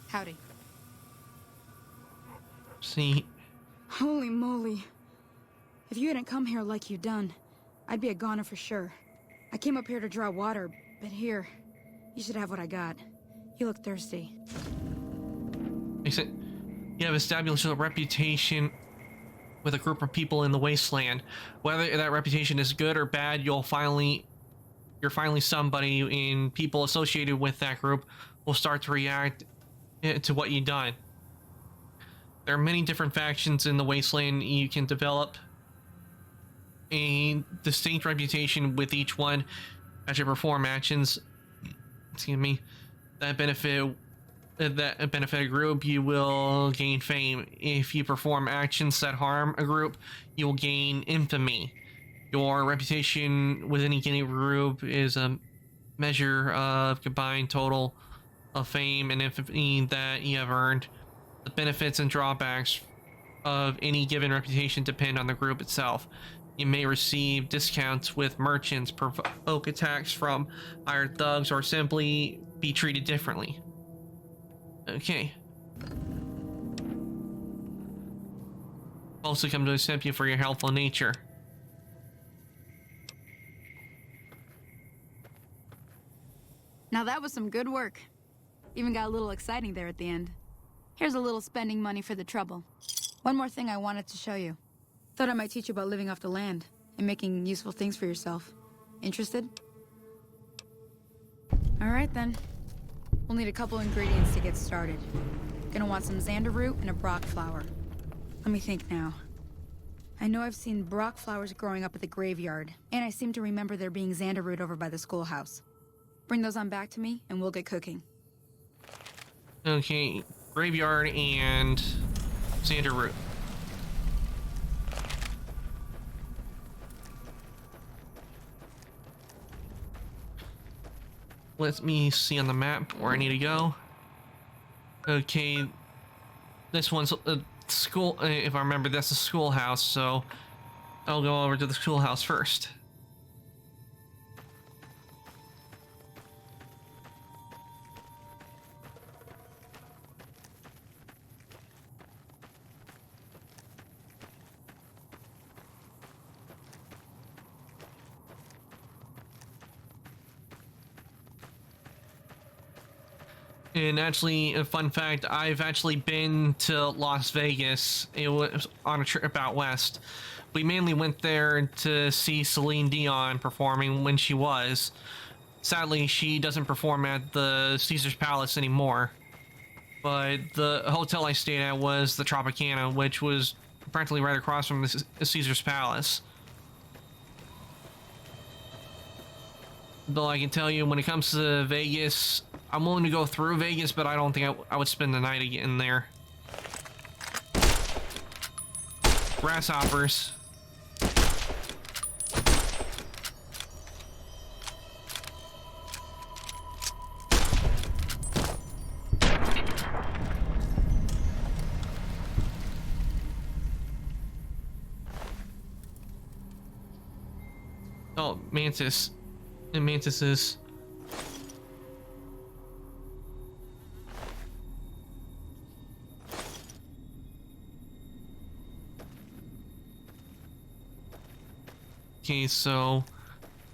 Howdy. See. Holy moly. If you hadn't come here like you done, I'd be a goner for sure. I came up here to draw water, but here, you should have what I got. You look thirsty. Except you have established a reputation with a group of people in the wasteland. Whether that reputation is good or bad, you're finally somebody, and people associated with that group will start to react to what you've done. There are many different factions in the wasteland. You can develop a distinct reputation with each one as you perform actions, excuse me, that benefit a group. You will gain fame. If you perform actions that harm a group, you will gain infamy. Your reputation with any given group is a measure of combined total of fame and infamy that you have earned. The benefits and drawbacks of any given reputation depend on the group itself. You may receive discounts with merchants, provoke attacks from hired thugs, or simply be treated differently. Okay. Also come to accept you for your helpful nature. Now that was some good work. Even got a little exciting there at the end. Here's a little spending money for the trouble. One more thing I wanted to show you. Thought I might teach you about living off the land and making useful things for yourself. Interested? All right then. We'll need a couple ingredients to get started. Gonna want some xander root and a brock flower. Let me think now. I know I've seen brock flowers growing up at the graveyard, and I seem to remember there being xander root over by the schoolhouse. Bring those on back to me, and we'll get cooking. Okay, graveyard and xander root. Let me see on the map where I need to go. Okay, this one's a school, if I remember, that's a schoolhouse, so I'll go over to the schoolhouse first. And actually, a fun fact, I've actually been to Las Vegas. It was on a trip out west. We mainly went there to see Celine Dion performing when she was. Sadly, she doesn't perform at the Caesar's Palace anymore. But the hotel I stayed at was the Tropicana, which was practically right across from the Caesar's Palace. Though I can tell you, when it comes to Vegas, I'm willing to go through Vegas, but I don't think I would spend the night in there. Grasshoppers. Oh, mantis. And mantises. Okay, so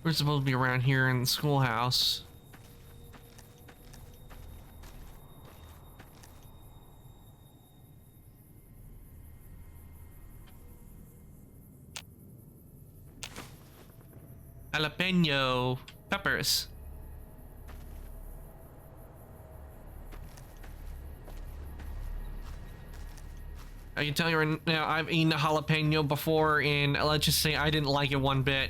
we're supposed to be around here in the schoolhouse. Jalapeno peppers. I can tell you right now, I've eaten a jalapeno before, and let's just say I didn't like it one bit.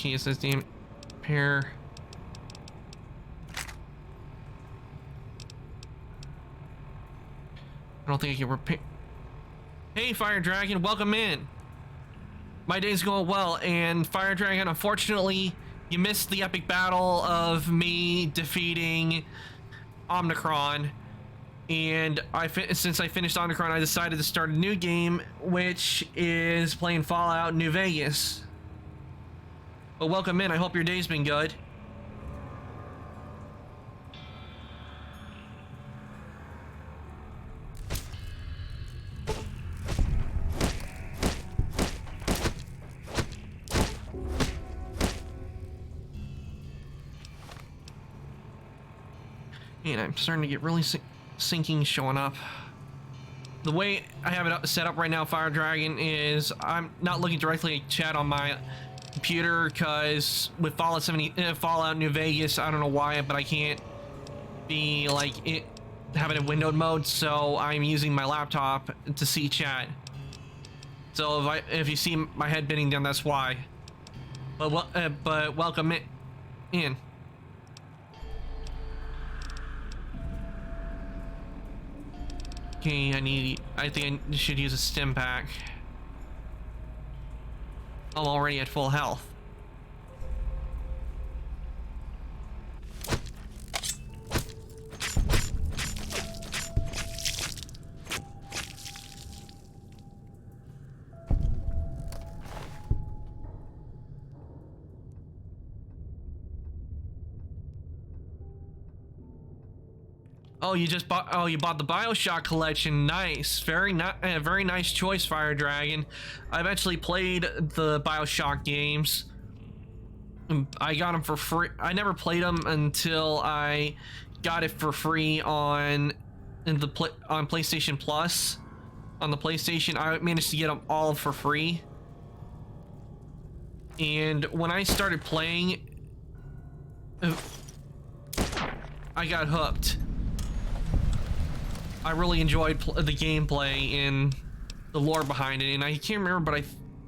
Okay, it says damn pair. I don't think I can repair. Hey, Fire Dragon, welcome in. My day's going well, and Fire Dragon, unfortunately, you missed the epic battle of me defeating Omnicron. And since I finished Omnicron, I decided to start a new game, which is playing Fallout New Vegas. Well, welcome in. I hope your day's been good. And I'm starting to get really sinking showing up. The way I have it set up right now, Fire Dragon, is I'm not looking directly at chat on my computer because with Fallout New Vegas, I don't know why, but I can't be like having it windowed mode, so I'm using my laptop to see chat. So if you see my head bending down, that's why. But welcome in. Okay, I think I should use a stim pack. I'm already at full health. Oh, you bought the BioShock collection. Nice. Very nice choice, Fire Dragon. I've actually played the BioShock games. I got them for free. I never played them until I got it for free on PlayStation Plus. On the PlayStation, I managed to get them all for free. And when I started playing, I got hooked. I really enjoyed the gameplay and the lore behind it, and I can't remember, but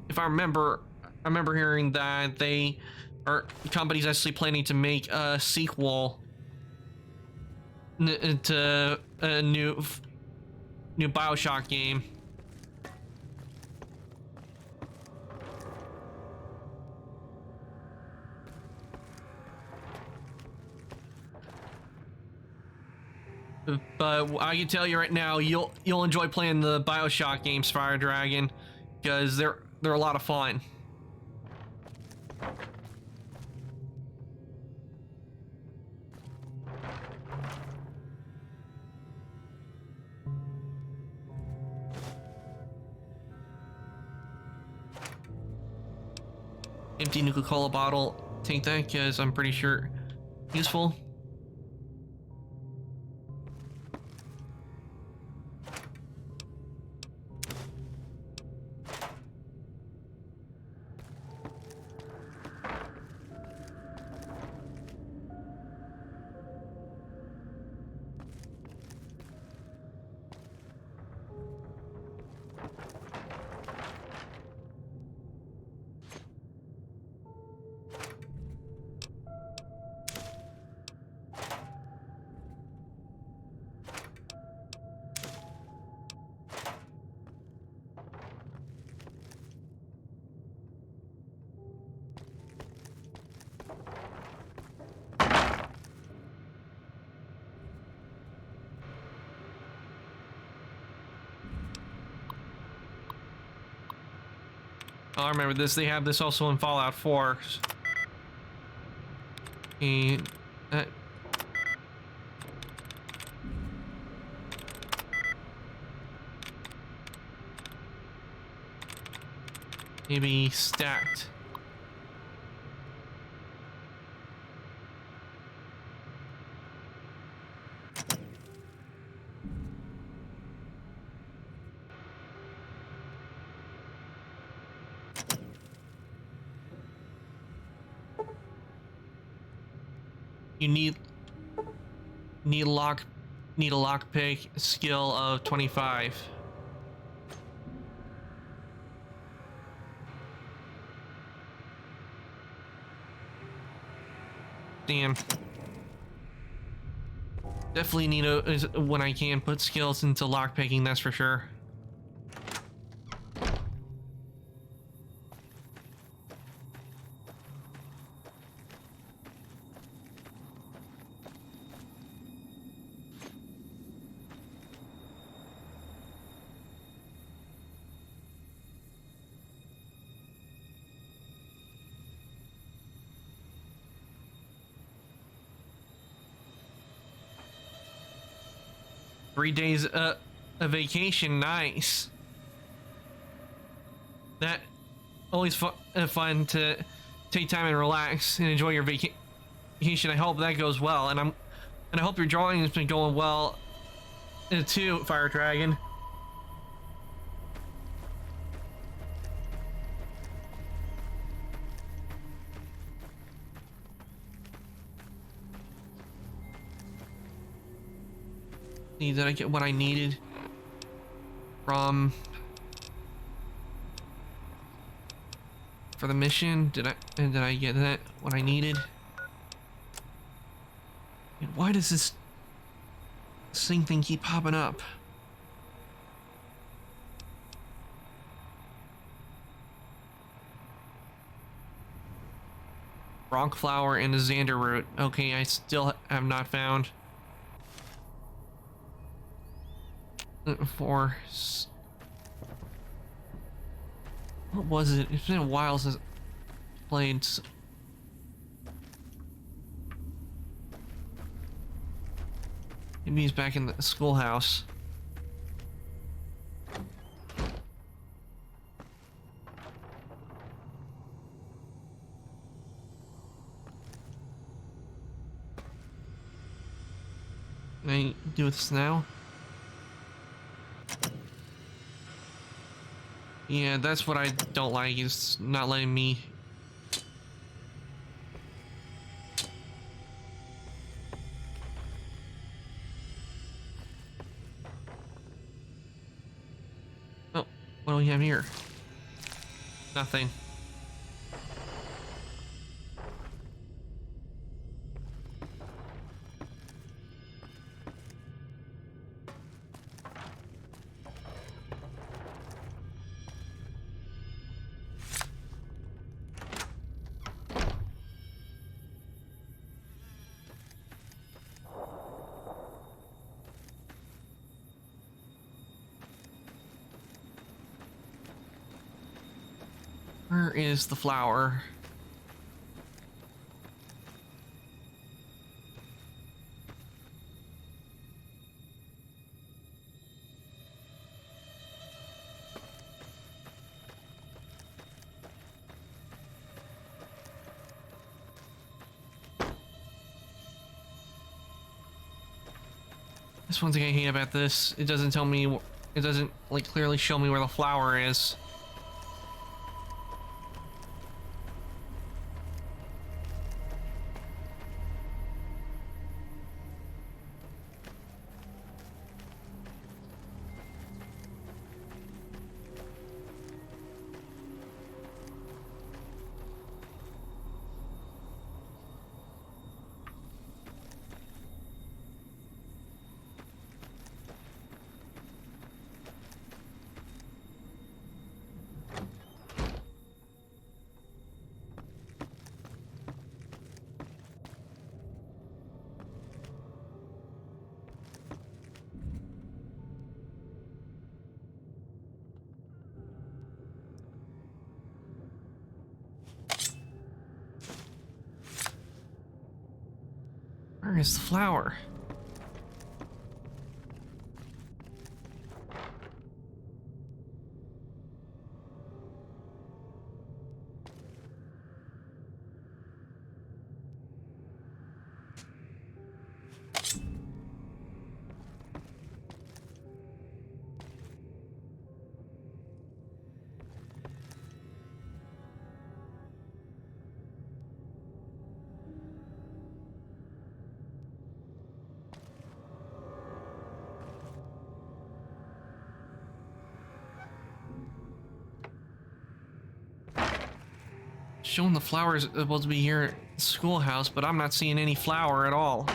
if I remember hearing that the company's actually planning to make a sequel to a new BioShock game. But I can tell you right now, you'll enjoy playing the BioShock games, Fire Dragon, because they're a lot of fun. Empty Nuka-Cola bottle. Take that, because I'm pretty sure useful. Oh, I remember this. They have this also in Fallout 4. And maybe stacked. You need a lockpick skill of 25. Damn. Definitely need when I can put skills into lockpicking, that's for sure. Three days a vacation, nice. That always fun to take time and relax and enjoy your vacation. I hope that goes well, and I hope your drawing has been going well too, Fire Dragon. Did I get what I needed from for the mission? Did I get that what I needed? And why does this same thing keep popping up? Rock flower and a Xander root. Okay, I still have not found. For what was it? It's been a while since I played. Maybe he's back in the schoolhouse. Can I do this now? Yeah, that's what I don't like, is not letting me. Oh, what do we have here? Nothing. Where is the flower? That's one thing I hate about this. It doesn't tell me, it doesn't like clearly show me where the flower is. Where is the flower? Showing the flower is supposed to be here schoolhouse, but I'm not seeing any flower at all.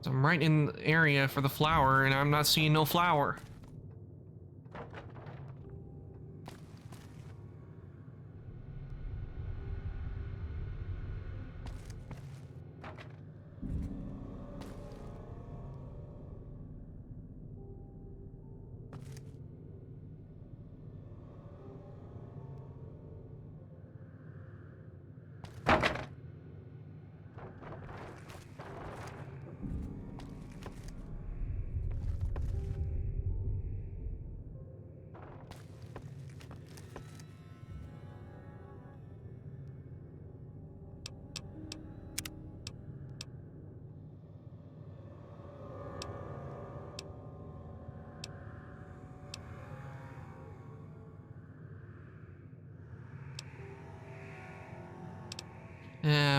I'm right in the area for the flower, and I'm not seeing no flower.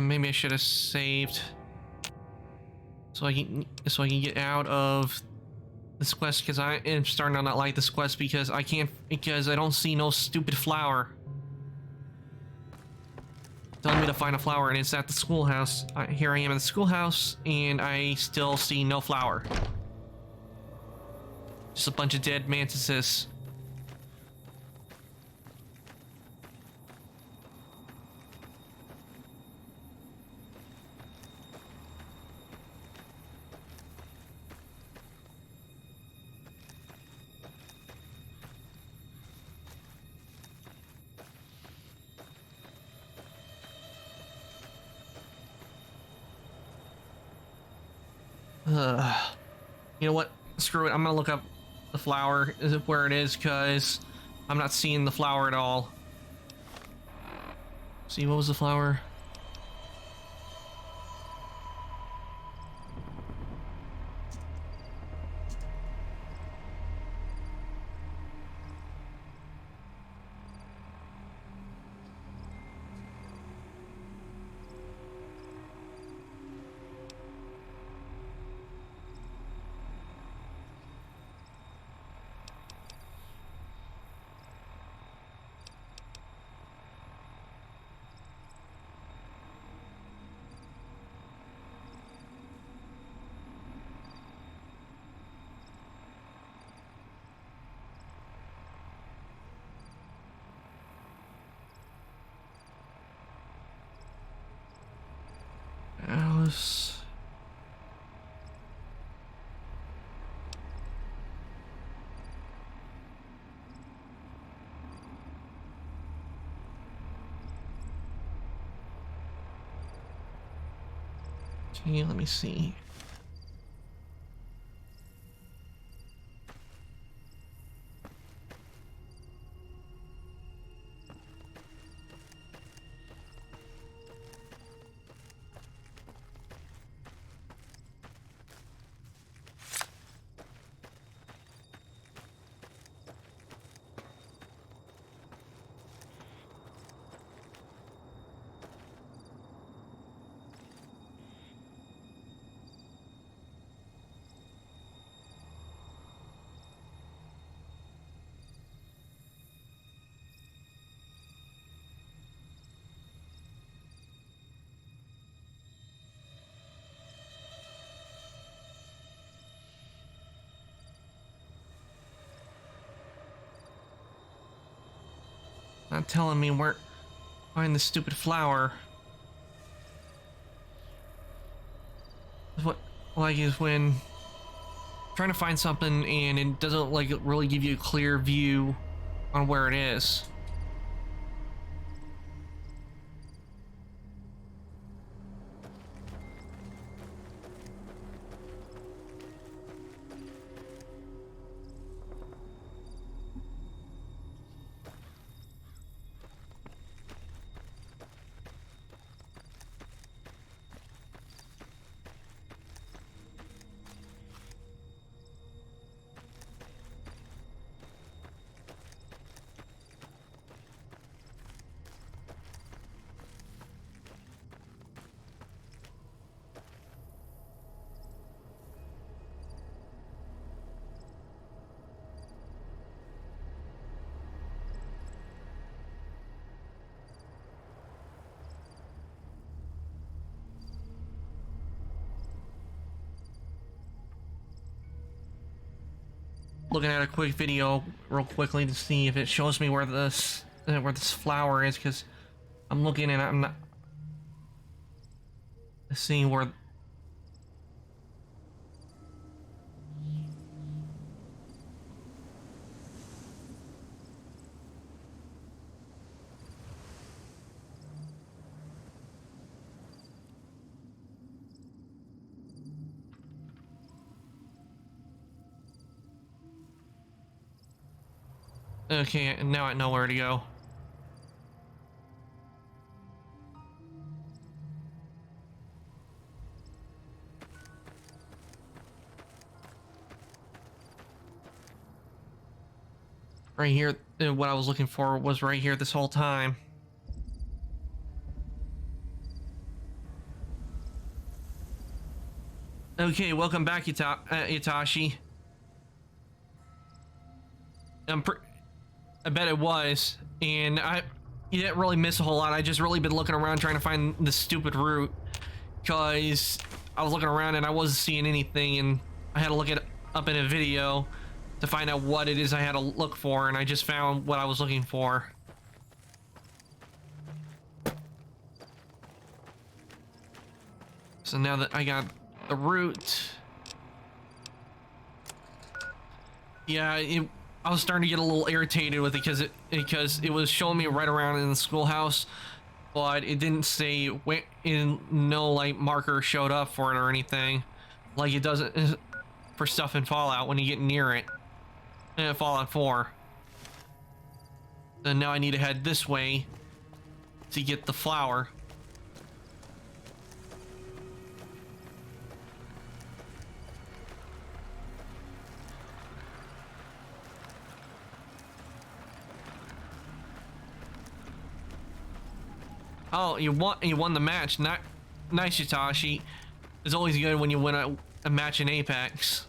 Maybe I should have saved so I can get out of this quest, because I am starting to not like this quest because I don't see no stupid flower. Telling me to find a flower, and it's at the schoolhouse. Here I am in the schoolhouse, and I still see no flower. Just a bunch of dead mantises. You know what? Screw it. I'm gonna look up the flower, where it is, because I'm not seeing the flower at all. See, what was the flower? Alice. Okay, let me see. Not telling me where to find the stupid flower. What? like is when trying to find something and it doesn't like really give you a clear view on where it is. Looking at a quick video real quickly to see if it shows me where this flower is, because I'm looking and I'm not seeing where. Okay, now I know where to go. Right here, what I was looking for was right here this whole time. Okay, welcome back, Itachi. I bet it was, and you didn't really miss a whole lot. I just really been looking around trying to find the stupid route, because I was looking around and I wasn't seeing anything, and I had to look it up in a video to find out what it is I had to look for, and I just found what I was looking for. So now that I got the route, yeah, I was starting to get a little irritated with it because it was showing me right around in the schoolhouse, but it didn't say when, no like marker showed up for it or anything, like it doesn't for stuff in Fallout when you get near it. Fallout 4. And now I need to head this way to get the flower. Oh, you won the match. Nice, Itachi. It's always good when you win a match in Apex.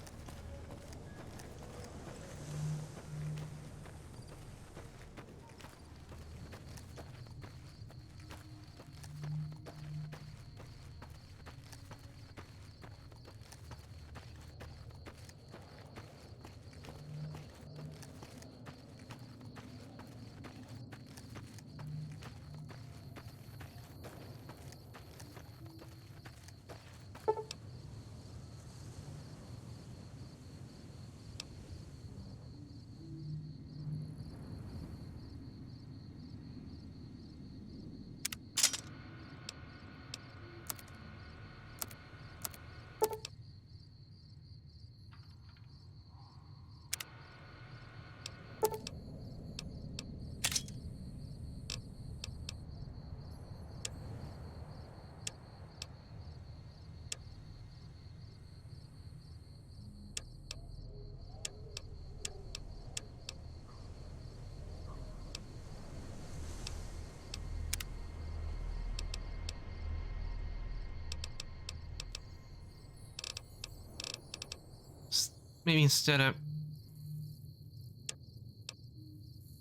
Maybe instead of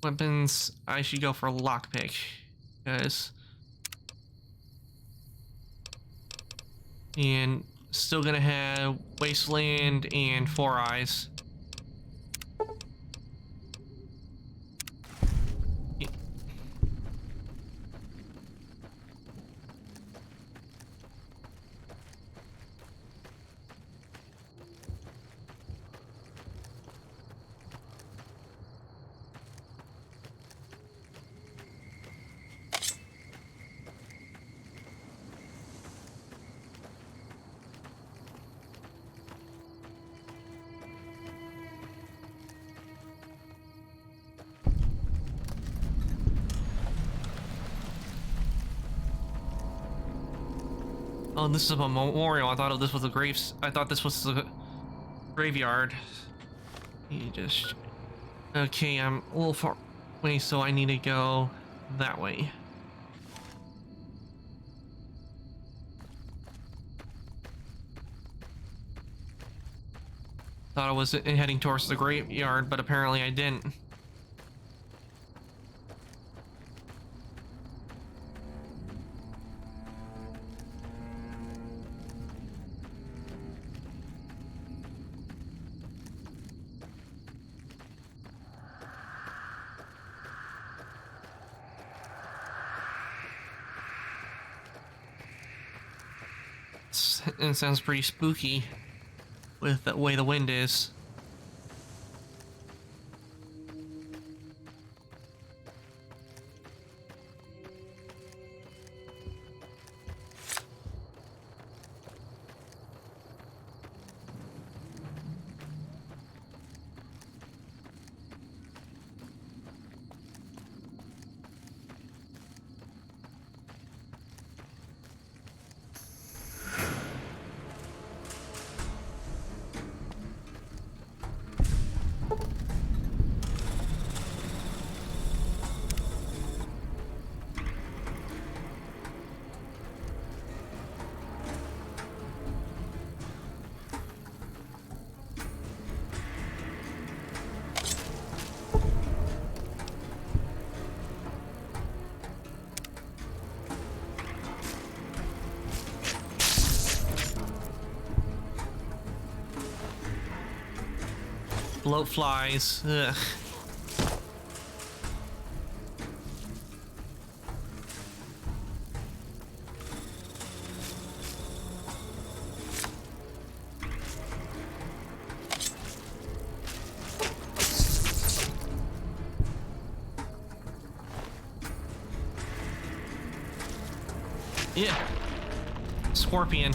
weapons, I should go for lockpick, because and still gonna have Wasteland and Four Eyes. Oh, this is a memorial. I thought this was a graves. I thought this was a graveyard. You just... Okay, I'm a little far away, so I need to go that way. Thought I was heading towards the graveyard, but apparently I didn't. It sounds pretty spooky with the way the wind is. Bloat flies. Ugh. Yeah. Scorpion.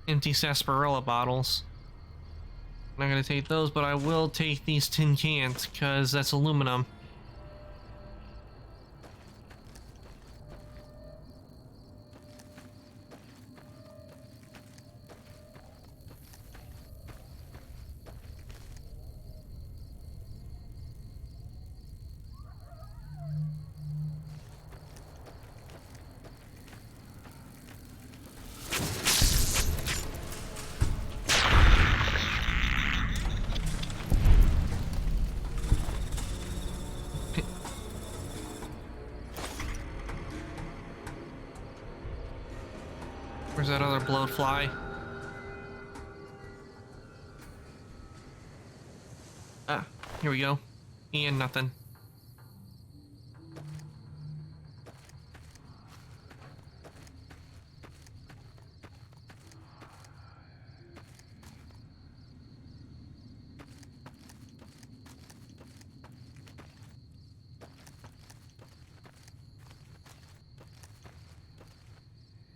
Empty sarsaparilla bottles. I'm not gonna take those, but I will take these tin cans because that's aluminum. Where's that other bloat fly? Ah, here we go. And nothing.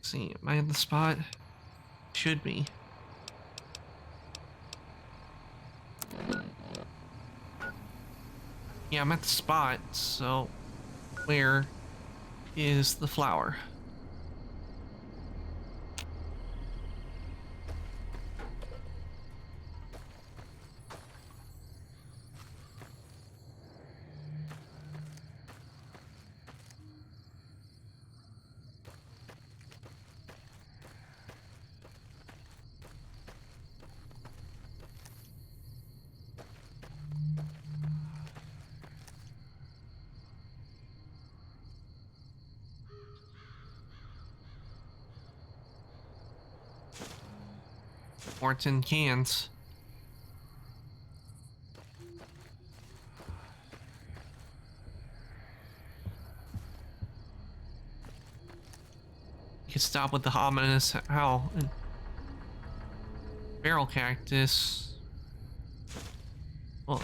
See, am I in the spot? Should be. Yeah, I'm at the spot, so where is the flower? More tin cans. You can stop with the ominous howl. Barrel cactus. Well,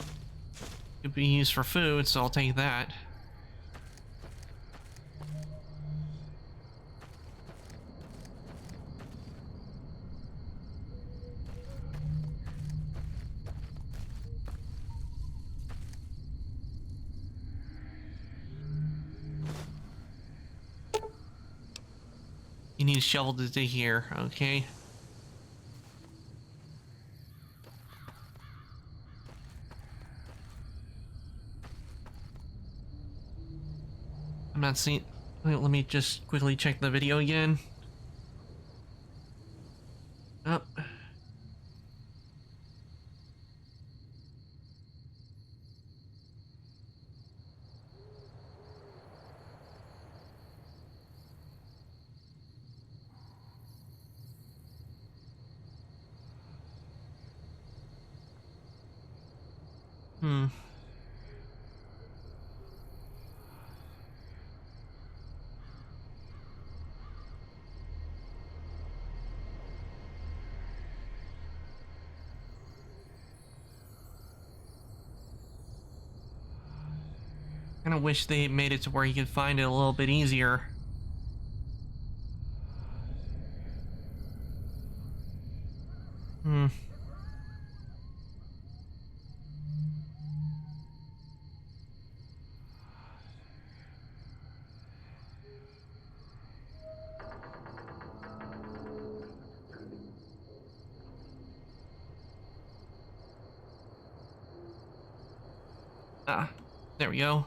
could be used for food, so I'll take that. You need a shovel to dig here, okay? I'm not seeing. Wait, let me just quickly check the video again. Oh. Hmm. I kinda wish they made it to where you could find it a little bit easier. Hmm. Ah, there we go.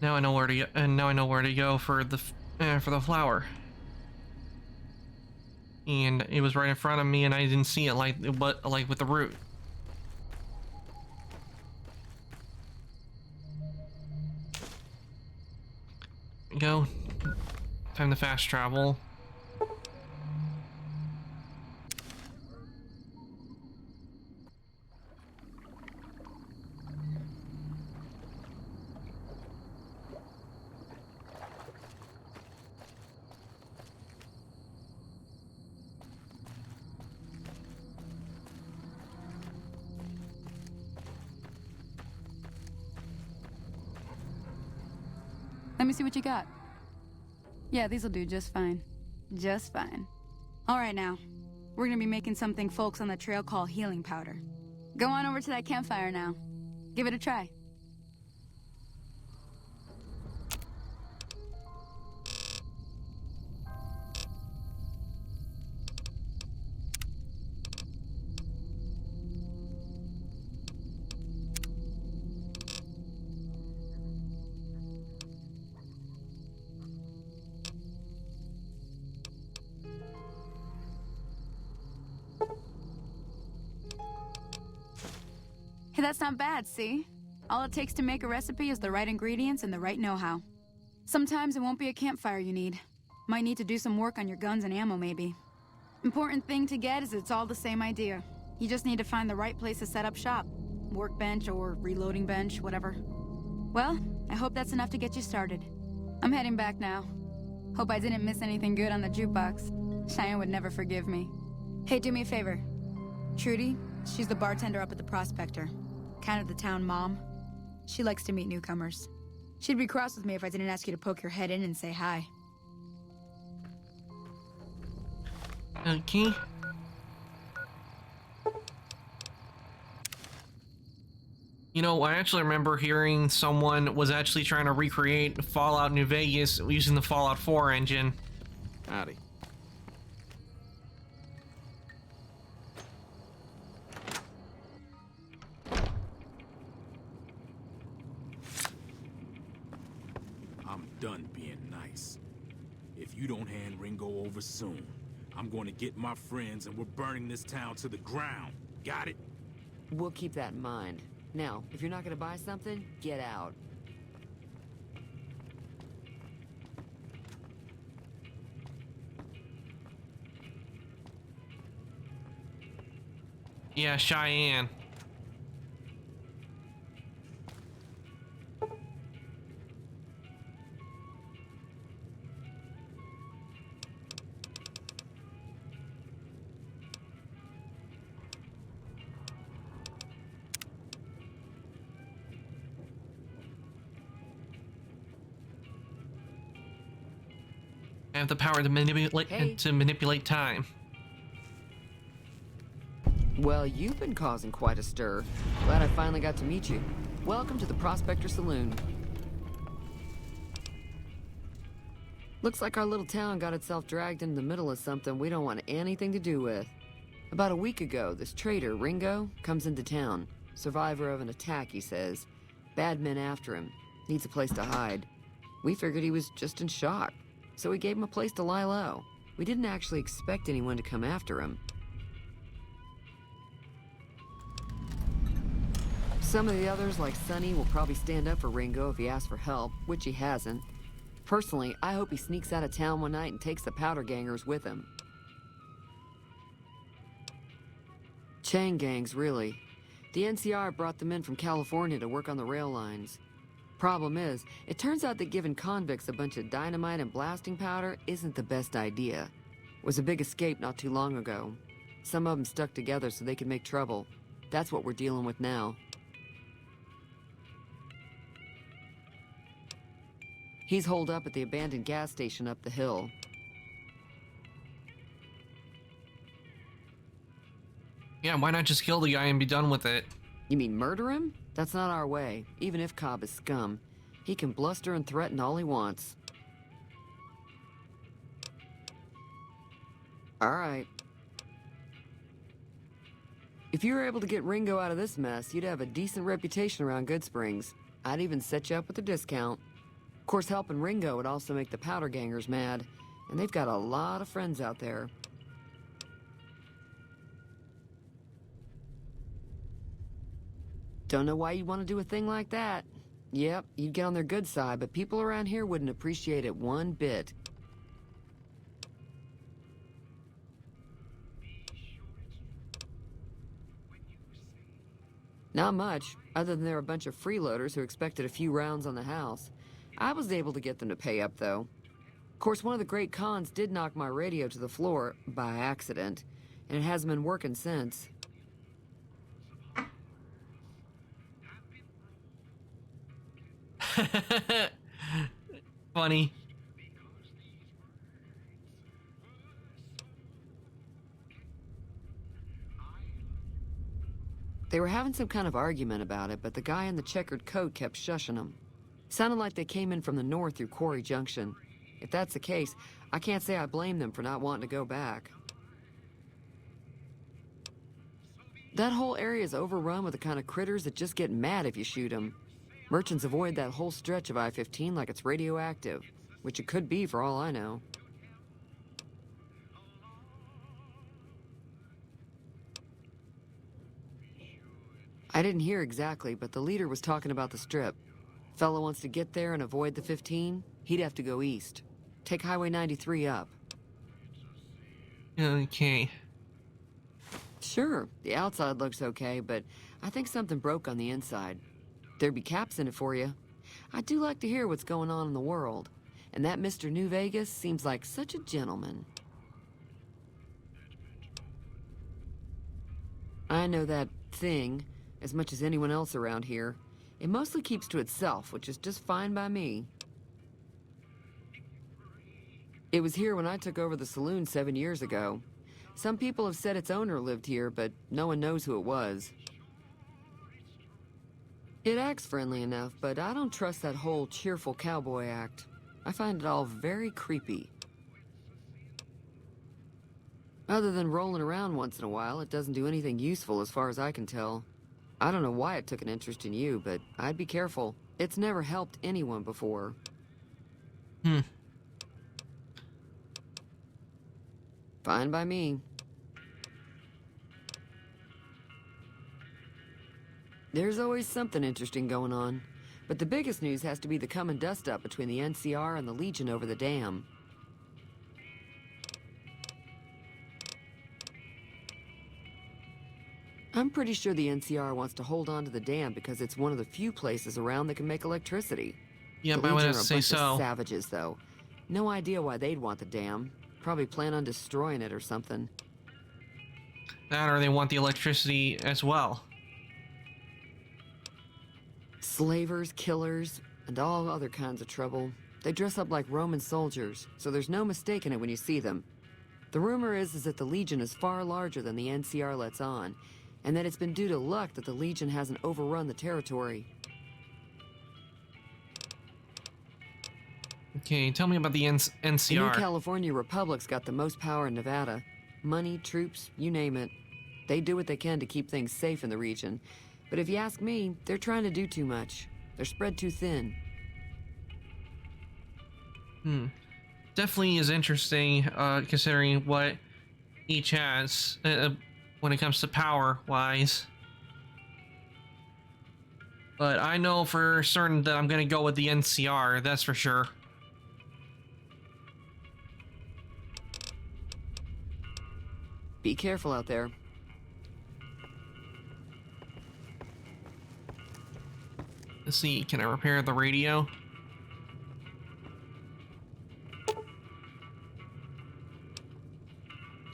Now I know where to go, and now I know where to go for the flower. And it was right in front of me, and I didn't see it like with the root. There we go. Time to fast travel. Let me see what you got. Yeah, these'll do just fine. Just fine. All right now, we're gonna be making something folks on the trail call healing powder. Go on over to that campfire now. Give it a try. Hey, that's not bad, see? All it takes to make a recipe is the right ingredients and the right know-how. Sometimes it won't be a campfire you need. Might need to do some work on your guns and ammo, maybe. Important thing to get is it's all the same idea. You just need to find the right place to set up shop. Workbench or reloading bench, whatever. Well, I hope that's enough to get you started. I'm heading back now. Hope I didn't miss anything good on the jukebox. Cheyenne would never forgive me. Hey, do me a favor. Trudy, she's the bartender up at the Prospector. Kind of the town mom. She likes to meet newcomers. She'd be cross with me if I didn't ask you to poke your head in and say hi. Okay. You know, I actually remember hearing someone was actually trying to recreate Fallout New Vegas using the Fallout 4 engine. Howdy. I'm done being nice. If you don't hand Ringo over soon, I'm going to get my friends and we're burning this town to the ground. Got it? We'll keep that in mind. Now, if you're not gonna buy something, get out. Yeah, Cheyenne. I have the power to manipulate time. Well, you've been causing quite a stir. Glad I finally got to meet you. Welcome to the Prospector Saloon. Looks like our little town got itself dragged into the middle of something we don't want anything to do with. About a week ago, this traitor, Ringo, comes into town. Survivor of an attack, he says. Bad men after him. Needs a place to hide. We figured he was just in shock, so we gave him a place to lie low. We didn't actually expect anyone to come after him. Some of the others, like Sonny, will probably stand up for Ringo if he asks for help, which he hasn't. Personally, I hope he sneaks out of town one night and takes the powder gangers with him. Chain gangs, really. The NCR brought them in from California to work on the rail lines. Problem is, it turns out that giving convicts a bunch of dynamite and blasting powder isn't the best idea. It was a big escape not too long ago. Some of them stuck together so they could make trouble. That's what we're dealing with now. He's holed up at the abandoned gas station up the hill. Yeah, why not just kill the guy and be done with it? You mean murder him? That's not our way, even if Cobb is scum. He can bluster and threaten all he wants. All right. If you were able to get Ringo out of this mess, you'd have a decent reputation around Goodsprings. I'd even set you up with a discount. Of course, helping Ringo would also make the powder gangers mad, and they've got a lot of friends out there. Don't know why you'd want to do a thing like that. Yep, you'd get on their good side, but people around here wouldn't appreciate it one bit. Not much, other than they're a bunch of freeloaders who expected a few rounds on the house. I was able to get them to pay up, though. Of course, one of the great cons did knock my radio to the floor, by accident, and it hasn't been working since. Funny. They were having some kind of argument about it, but the guy in the checkered coat kept shushing them. Sounded like they came in from the north through Quarry Junction. If that's the case, I can't say I blame them for not wanting to go back. That whole area is overrun with the kind of critters that just get mad if you shoot them. Merchants avoid that whole stretch of I-15 like it's radioactive, which it could be for all I know. I didn't hear exactly, but the leader was talking about the strip. Fellow wants to get there and avoid the 15, he'd have to go east. Take Highway 93 up. Okay. Sure, the outside looks okay, but I think something broke on the inside. There'd be caps in it for you. I do like to hear what's going on in the world. And that Mr. New Vegas seems like such a gentleman. I know that thing as much as anyone else around here. It mostly keeps to itself, which is just fine by me. It was here when I took over the saloon 7 years ago. Some people have said its owner lived here, but no one knows who it was. It acts friendly enough, but I don't trust that whole cheerful cowboy act. I find it all very creepy. Other than rolling around once in a while, it doesn't do anything useful as far as I can tell. I don't know why it took an interest in you, but I'd be careful. It's never helped anyone before. Fine by me. There's always something interesting going on, but the biggest news has to be the coming dust-up between the NCR and the Legion over the dam. I'm pretty sure the NCR wants to hold on to the dam because it's one of the few places around that can make electricity. Yep, The I would Legion have are to a say bunch so. of savages, though. No idea why they'd want the dam. Probably plan on destroying it or something. That or they want the electricity as well. Slavers, killers, and all other kinds of trouble. They dress up like Roman soldiers, so there's no mistaking it when you see them. The rumor is that the Legion is far larger than the NCR lets on, and that it's been due to luck that the Legion hasn't overrun the territory. Okay, tell me about the The new NCR. California Republic's got the most power in Nevada. Money, troops, you name it. They do what they can to keep things safe in the region. But if you ask me, they're trying to do too much. They're spread too thin. Definitely is interesting, considering what each has when it comes to power-wise. But I know for certain that I'm gonna go with the NCR, that's for sure. Be careful out there. Let's see, can I repair the radio?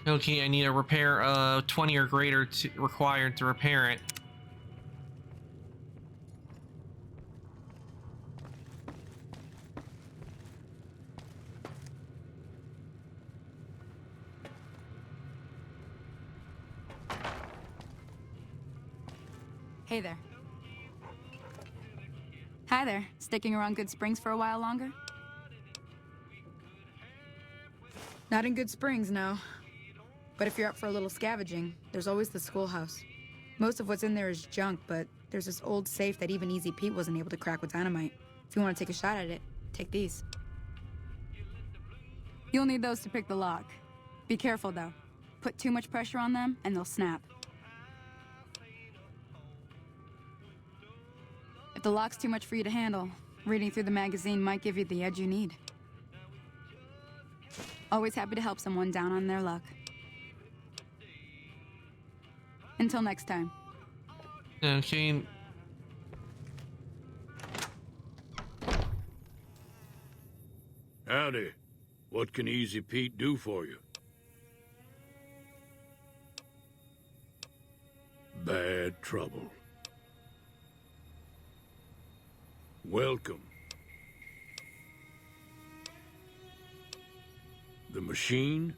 Okay, I need a repair 20 or greater required to repair it. Hey there. Hi there. Sticking around Good Springs for a while longer? Not in Good Springs, no. But if you're up for a little scavenging, there's always the schoolhouse. Most of what's in there is junk, but there's this old safe that even Easy Pete wasn't able to crack with dynamite. If you want to take a shot at it, take these. You'll need those to pick the lock. Be careful, though. Put too much pressure on them, and they'll snap. If the lock's too much for you to handle, reading through the magazine might give you the edge you need. Always happy to help someone down on their luck. Until next time. Okay. Howdy. What can Easy Pete do for you? Bad trouble. Welcome. The machine?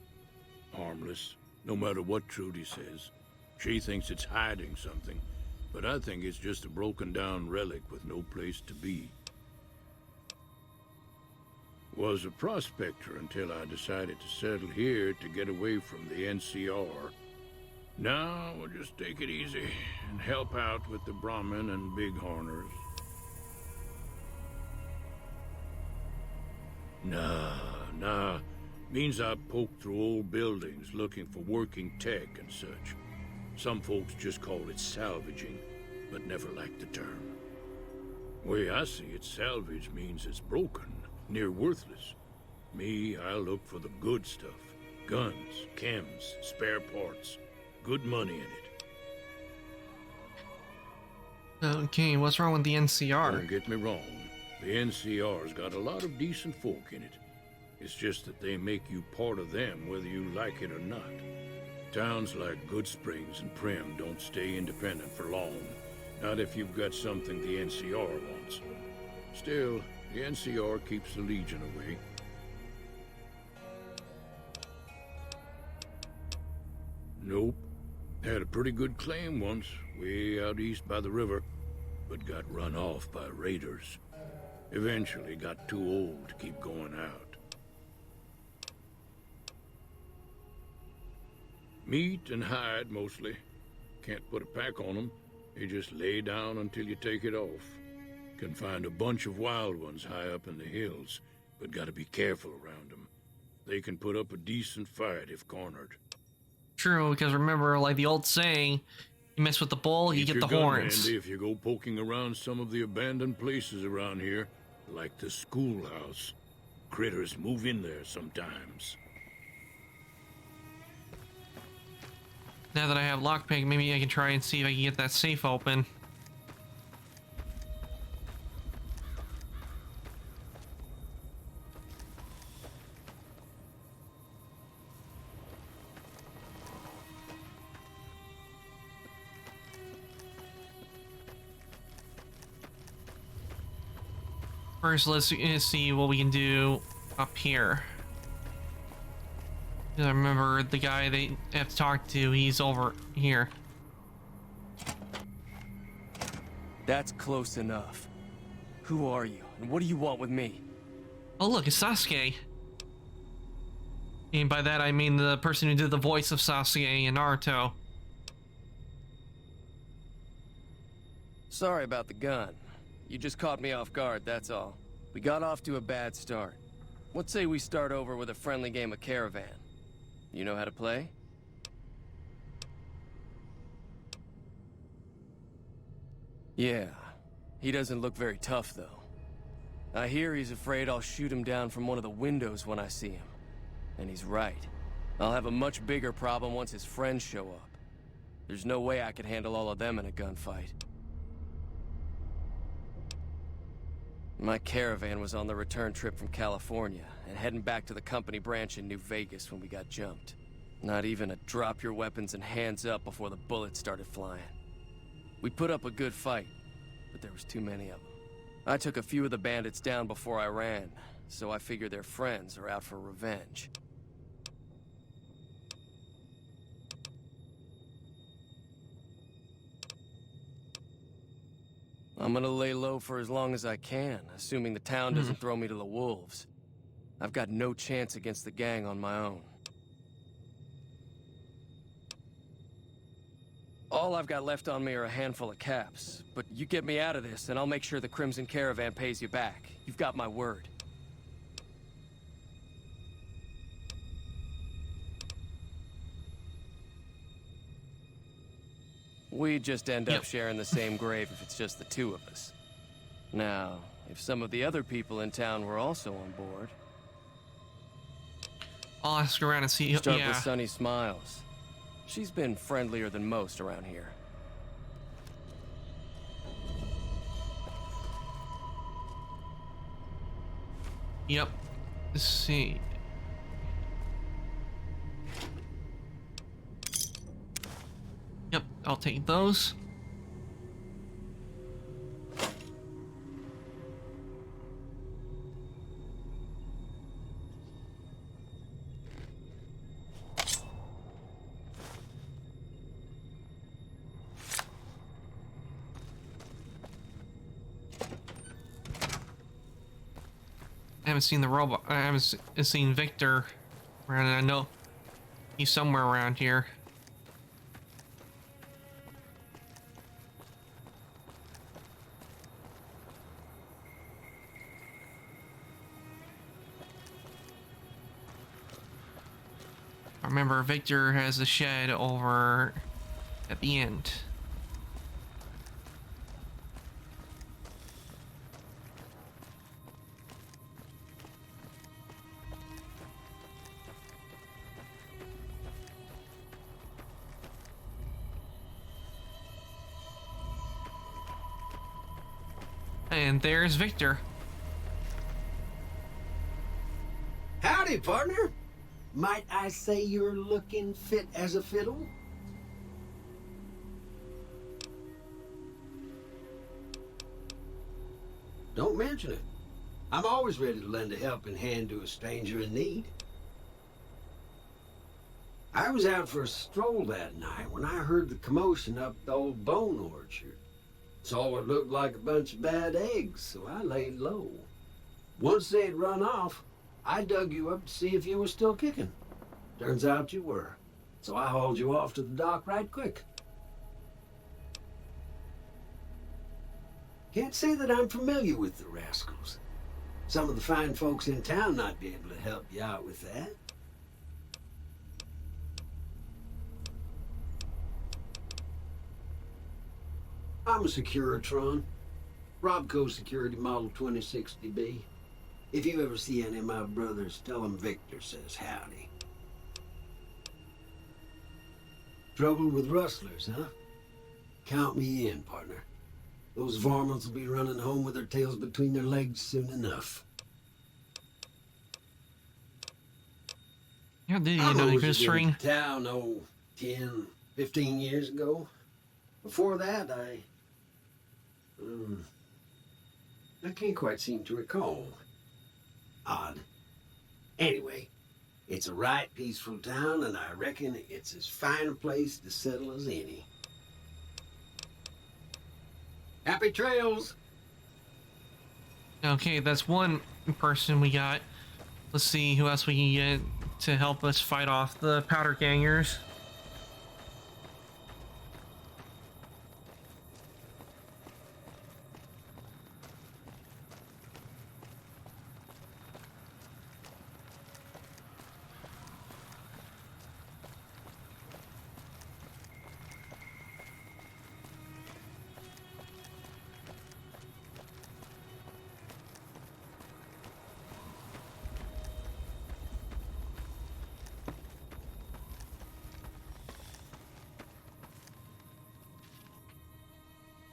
Harmless, no matter what Trudy says. She thinks it's hiding something, but I think it's just a broken-down relic with no place to be. Was a prospector until I decided to settle here to get away from the NCR. Now we'll just take it easy and help out with the Brahmin and Bighorners. Nah. Means I poke through old buildings looking for working tech and such. Some folks just call it salvaging, but never liked the term. Way I see it, salvage means it's broken, near worthless. Me, I look for the good stuff. Guns, chems, spare parts. Good money in it. Okay, what's wrong with the NCR? Don't get me wrong. The NCR's got a lot of decent folk in it. It's just that they make you part of them whether you like it or not. Towns like Good Springs and Prim don't stay independent for long. Not if you've got something the NCR wants. Still, the NCR keeps the Legion away. Nope. Had a pretty good claim once, way out east by the river, but got run off by raiders. Eventually got too old to keep going out. Meat and hide, mostly. Can't put a pack on them. You just lay down until you take it off. Can find a bunch of wild ones high up in the hills, but gotta be careful around them. They can put up a decent fight if cornered. True, because remember, like the old saying, you mess with the bull, you Keep get the your gun horns. handy if you go poking around some of the abandoned places around here, like the schoolhouse. Critters move in there sometimes. Now that I have lockpick, maybe I can try and see if I can get that safe open. First, let's see what we can do up here. I remember the guy they have to talk to, he's over here. That's close enough. Who are you, and what do you want with me? Oh look, it's Sasuke. And by that I mean the person who did the voice of Sasuke in Naruto. Sorry about the gun. You just caught me off guard, that's all. We got off to a bad start. What say we start over with a friendly game of Caravan? You know how to play? Yeah. He doesn't look very tough, though. I hear he's afraid I'll shoot him down from one of the windows when I see him. And he's right. I'll have a much bigger problem once his friends show up. There's no way I could handle all of them in a gunfight. My caravan was on the return trip from California, and heading back to the company branch in New Vegas when we got jumped. Not even a drop your weapons and hands up before the bullets started flying. We put up a good fight, but there was too many of them. I took a few of the bandits down before I ran, so I figure their friends are out for revenge. I'm gonna lay low for as long as I can, assuming the town doesn't throw me to the wolves. I've got no chance against the gang on my own. All I've got left on me are a handful of caps, but you get me out of this and I'll make sure the Crimson Caravan pays you back. You've got my word. We just end up sharing the same grave if it's just the two of us. Now, if some of the other people in town were also on board... I'll ask around and see. Start with Sunny Smiles. She's been friendlier than most around here. Yep. Let's see. Yep, I'll take those. I haven't seen the robot. I haven't seen Victor around. I know he's somewhere around here. I remember Victor has a shed over at the end. And there's Victor. Howdy, partner. Might I say you're looking fit as a fiddle? Don't mention it. I'm always ready to lend a helping hand to a stranger in need. I was out for a stroll that night when I heard the commotion up the old bone orchard. Saw what looked like a bunch of bad eggs, so I laid low. Once they had run off, I dug you up to see if you were still kicking. Turns out you were, so I hauled you off to the dock right quick. Can't say that I'm familiar with the rascals. Some of the fine folks in town might be able to help you out with that. I'm a Securitron. Robco Security Model 2060B. If you ever see any of my brothers, tell them Victor says howdy. Trouble with rustlers, huh? Count me in, partner. Those varmints will be running home with their tails between their legs soon enough. How did I you know he was could in string? town, 10, 15 years ago. Before that, I can't quite seem to recall. Odd. Anyway, it's a right peaceful town, and I reckon it's as fine a place to settle as any. Happy trails! Okay, that's one person we got. Let's see who else we can get to help us fight off the powder gangers.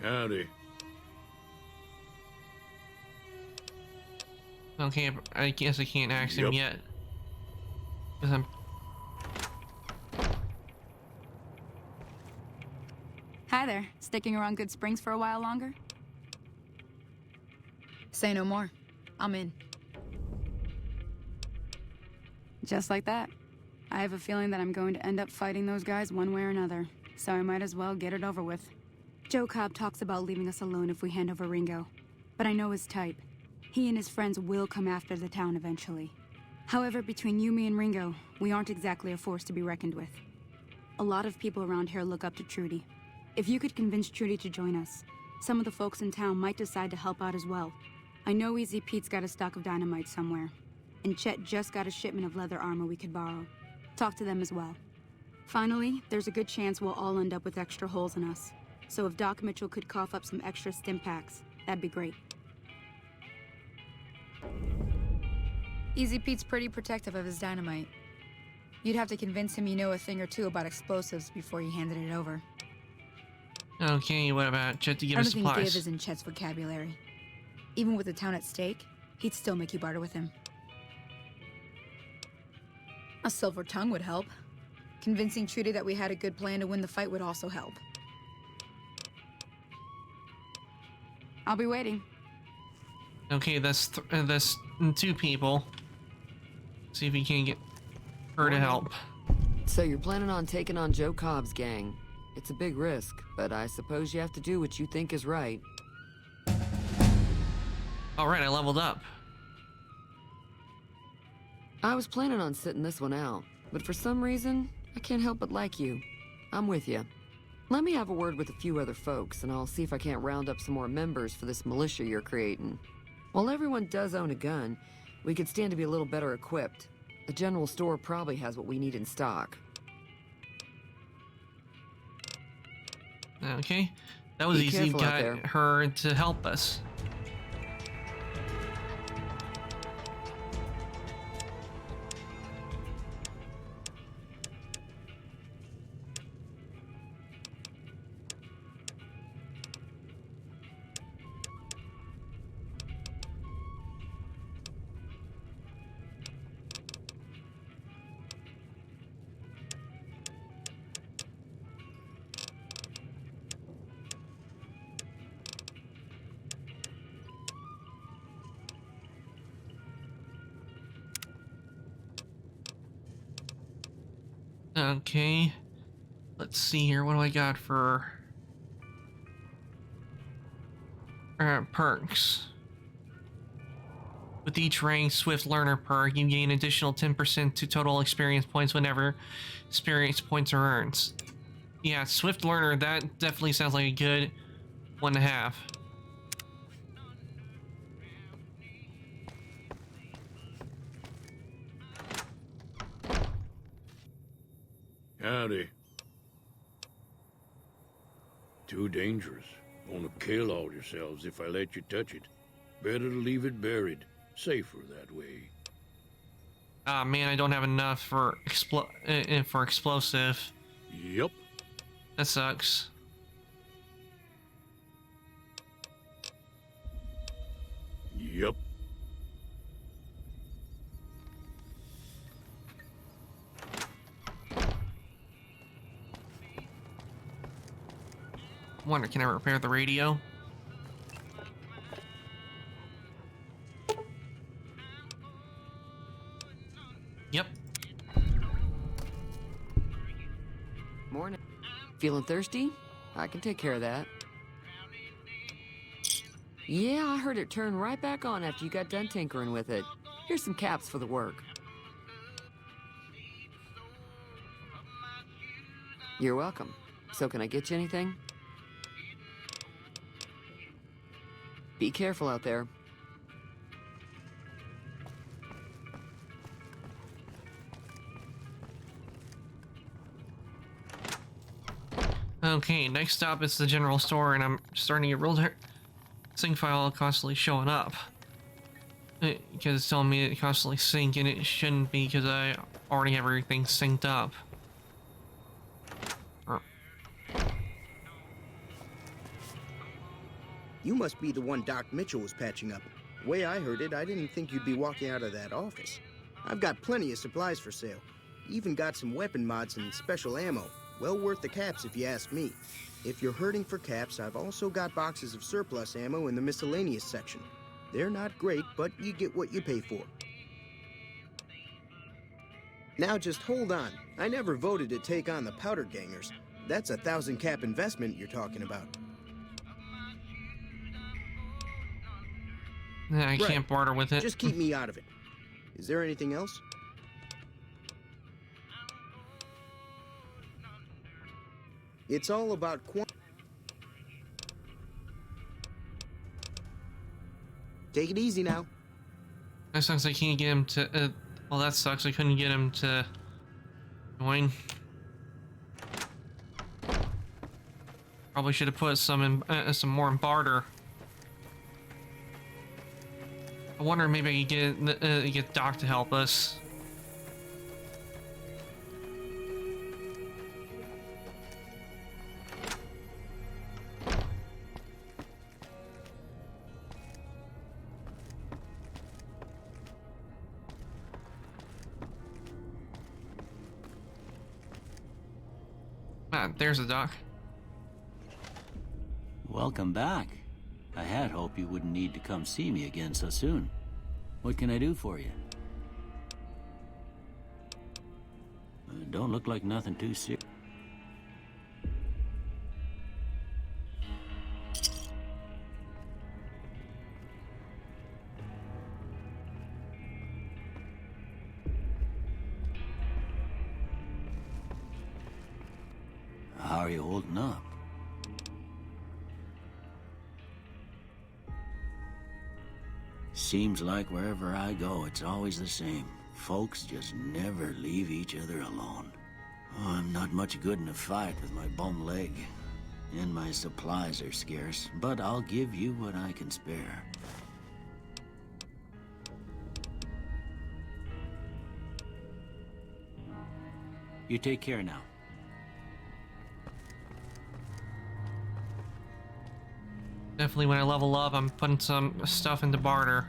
Howdy. Okay, I guess I can't ask him yet. 'Cause I'm... Hi there. Sticking around Good Springs for a while longer? Say no more. I'm in. Just like that. I have a feeling that I'm going to end up fighting those guys one way or another, so I might as well get it over with. Joe Cobb talks about leaving us alone if we hand over Ringo, but I know his type. He and his friends will come after the town eventually. However, between you, me, and Ringo, we aren't exactly a force to be reckoned with. A lot of people around here look up to Trudy. If you could convince Trudy to join us, some of the folks in town might decide to help out as well. I know Easy Pete's got a stock of dynamite somewhere, and Chet just got a shipment of leather armor we could borrow. Talk to them as well. Finally, there's a good chance we'll all end up with extra holes in us. So if Doc Mitchell could cough up some extra stim packs, that'd be great. Easy Pete's pretty protective of his dynamite. You'd have to convince him you know a thing or two about explosives before you handed it over. Okay, what about Chet to give us Everything supplies? give is in Chet's vocabulary. Even with the town at stake, he'd still make you barter with him. A silver tongue would help. Convincing Trudy that we had a good plan to win the fight would also help. I'll be waiting. Okay, that's two people. See if we can get her to help. So you're planning on taking on Joe Cobb's gang. It's a big risk, but I suppose you have to do what you think is right. Alright, I leveled up. I was planning on sitting this one out, but for some reason, I can't help but like you. I'm with you. Let me have a word with a few other folks, and I'll see if I can't round up some more members for this militia you're creating. While everyone does own a gun, we could stand to be a little better equipped. The general store probably has what we need in stock. Okay, that was Be easy. careful out Got there. her to help us. Okay, let's see here. What do I got for perks? With each rank Swift Learner perk, you gain additional 10% to total experience points whenever experience points are earned. Yeah, Swift Learner, that definitely sounds like a good one to have. Howdy. Too dangerous. Gonna kill all yourselves if I let you touch it. Better to leave it buried. Safer that way. Ah man, I don't have enough for explosive. Yup. That sucks. Yep. Wonder, can I repair the radio? Yep. Morning. Feeling thirsty? I can take care of that. Yeah, I heard it turn right back on after you got done tinkering with it. Here's some caps for the work. You're welcome. So can I get you anything? Be careful out there. Okay, next stop is the general store, and I'm starting to get real sync file constantly showing up. Because it's telling me it constantly sync, and it shouldn't be because I already have everything synced up. You must be the one Doc Mitchell was patching up. The way I heard it, I didn't think you'd be walking out of that office. I've got plenty of supplies for sale. Even got some weapon mods and special ammo. Well worth the caps if you ask me. If you're hurting for caps, I've also got boxes of surplus ammo in the miscellaneous section. They're not great, but you get what you pay for. Now just hold on. I never voted to take on the powder gangers. That's a 1,000 cap investment you're talking about. I can't barter with it. Just keep me out of it. Is there anything else? It's all about Take it easy now. That sucks, I can't get him to... well, that sucks, I couldn't get him to join. Probably should have put some in, some more in barter. I wonder maybe I could get Doc to help us. Ah, there's the Doc. Welcome back. I had hoped you wouldn't need to come see me again so soon. What can I do for you? Don't look like nothing too serious. How are you holding up? Seems like wherever I go, it's always the same. Folks just never leave each other alone. Oh, I'm not much good in a fight with my bum leg. And my supplies are scarce, but I'll give you what I can spare. You take care now. Definitely when I level up, I'm putting some stuff into barter.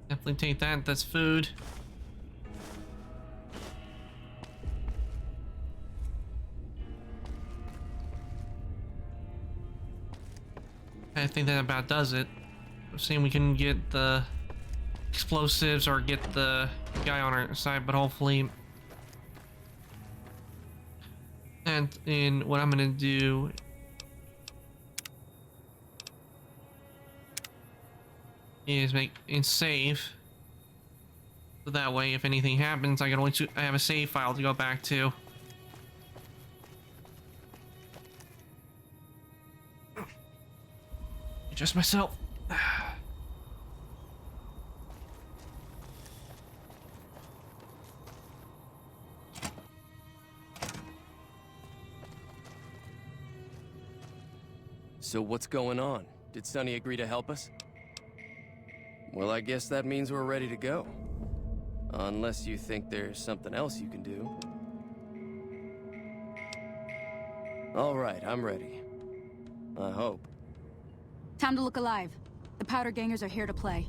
Definitely take that. That's food. I think that about does it. I'm seeing we can get the explosives or get the guy on our side, but hopefully And what I'm gonna do is make it save. So that way, if anything happens, I have a save file to go back to. Adjust myself. So what's going on? Did Sonny agree to help us? Well, I guess that means we're ready to go. Unless you think there's something else you can do. All right, I'm ready. I hope. Time to look alive. The powder gangers are here to play.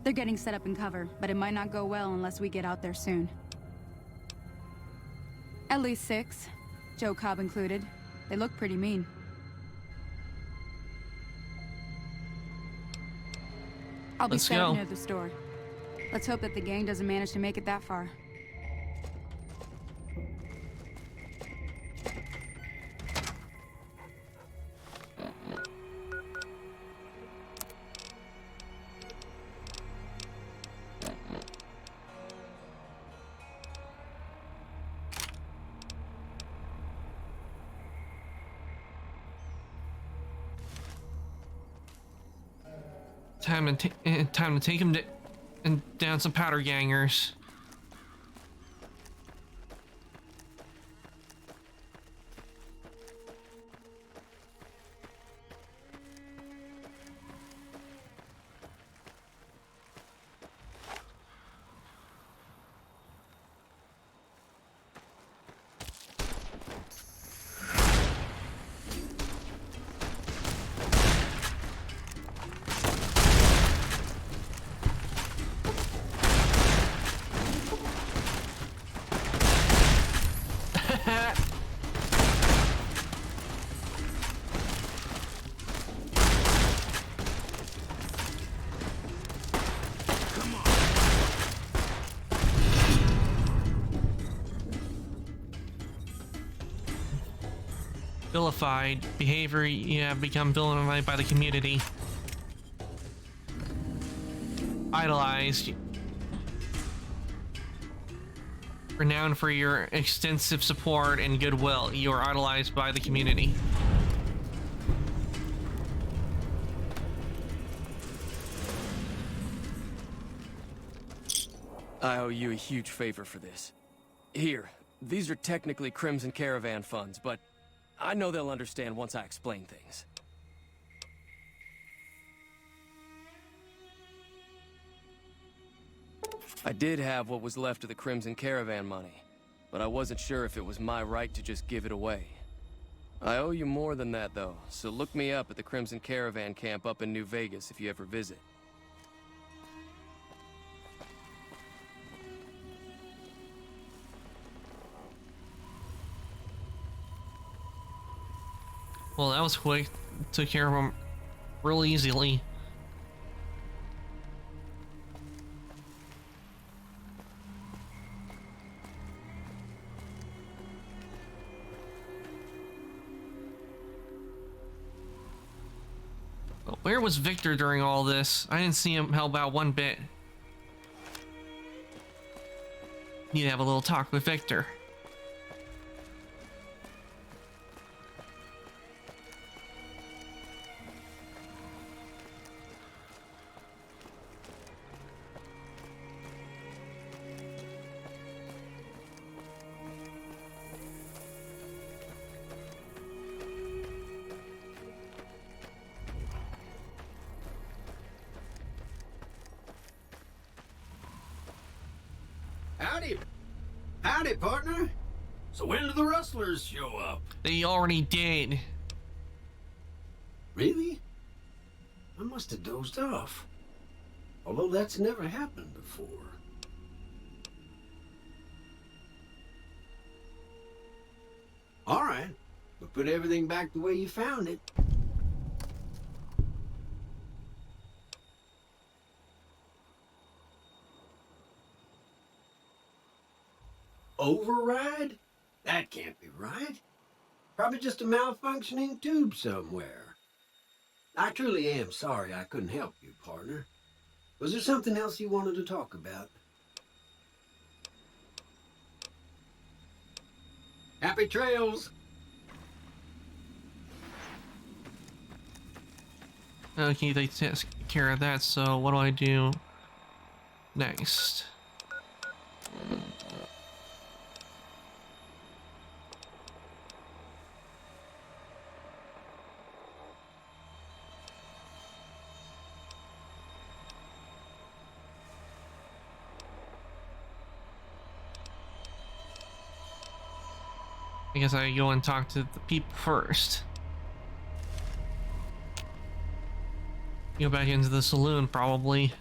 They're getting set up in cover, but it might not go well unless we get out there soon. At least 6, Joe Cobb included. They look pretty mean. I'll be set up near the store. Let's hope that the gang doesn't manage to make it that far. Time to take him down some powder gangers. Vilified behavior, you have become vilified by the community. Idolized. Renowned for your extensive support and goodwill, you are idolized by the community. I owe you a huge favor for this. Here, these are technically Crimson Caravan funds, but I know they'll understand once I explain things. I did have what was left of the Crimson Caravan money, but I wasn't sure if it was my right to just give it away. I owe you more than that, though, so look me up at the Crimson Caravan camp up in New Vegas if you ever visit. Well, that was quick. Took care of him real easily. But where was Victor during all this? I didn't see him help out one bit. Need to have a little talk with Victor. Howdy, partner. So when do the rustlers show up? They already did. Really? I must have dozed off. Although that's never happened before. All right, but put everything back the way you found it. override? That can't be right. Probably just a malfunctioning tube somewhere. I truly am sorry I couldn't help you, partner. Was there something else you wanted to talk about? Happy trails! Okay, they take care of that, so what do I do next? I guess I go and talk to the people first. Go back into the saloon, probably.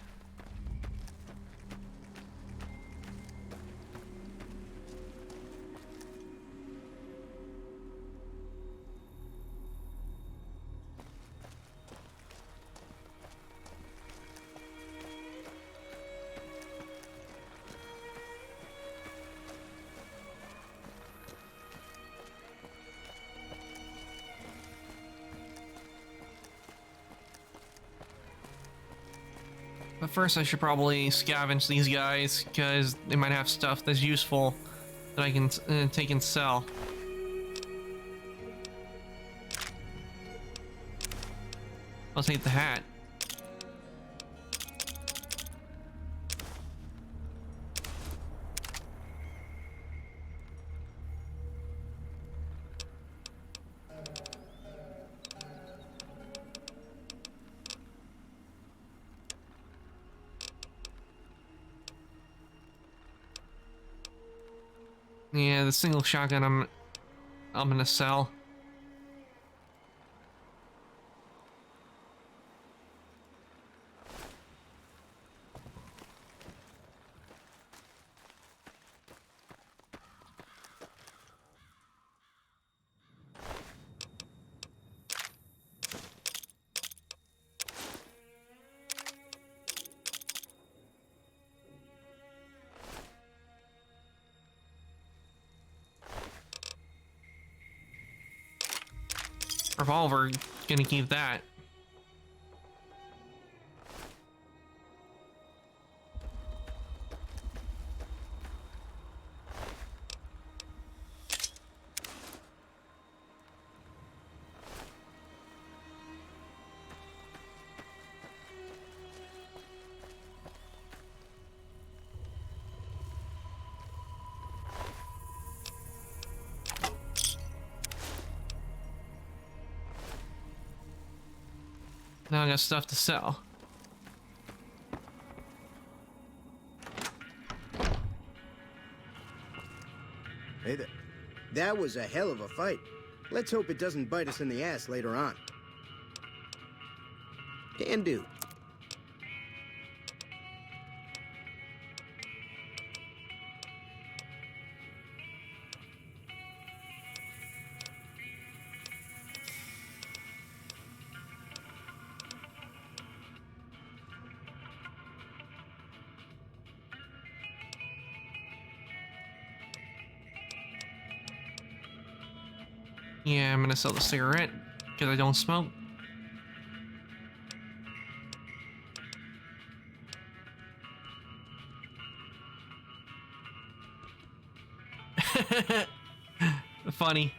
But first I should probably scavenge these guys, because they might have stuff that's useful that I can take and sell. I'll take the hat. Yeah, the single shotgun I'm gonna sell. Revolver, gonna keep that. Now I got stuff to sell. Hey there. That was a hell of a fight. Let's hope it doesn't bite us in the ass later on. Can do. Yeah, I'm gonna sell the cigarette, because I don't smoke. Funny.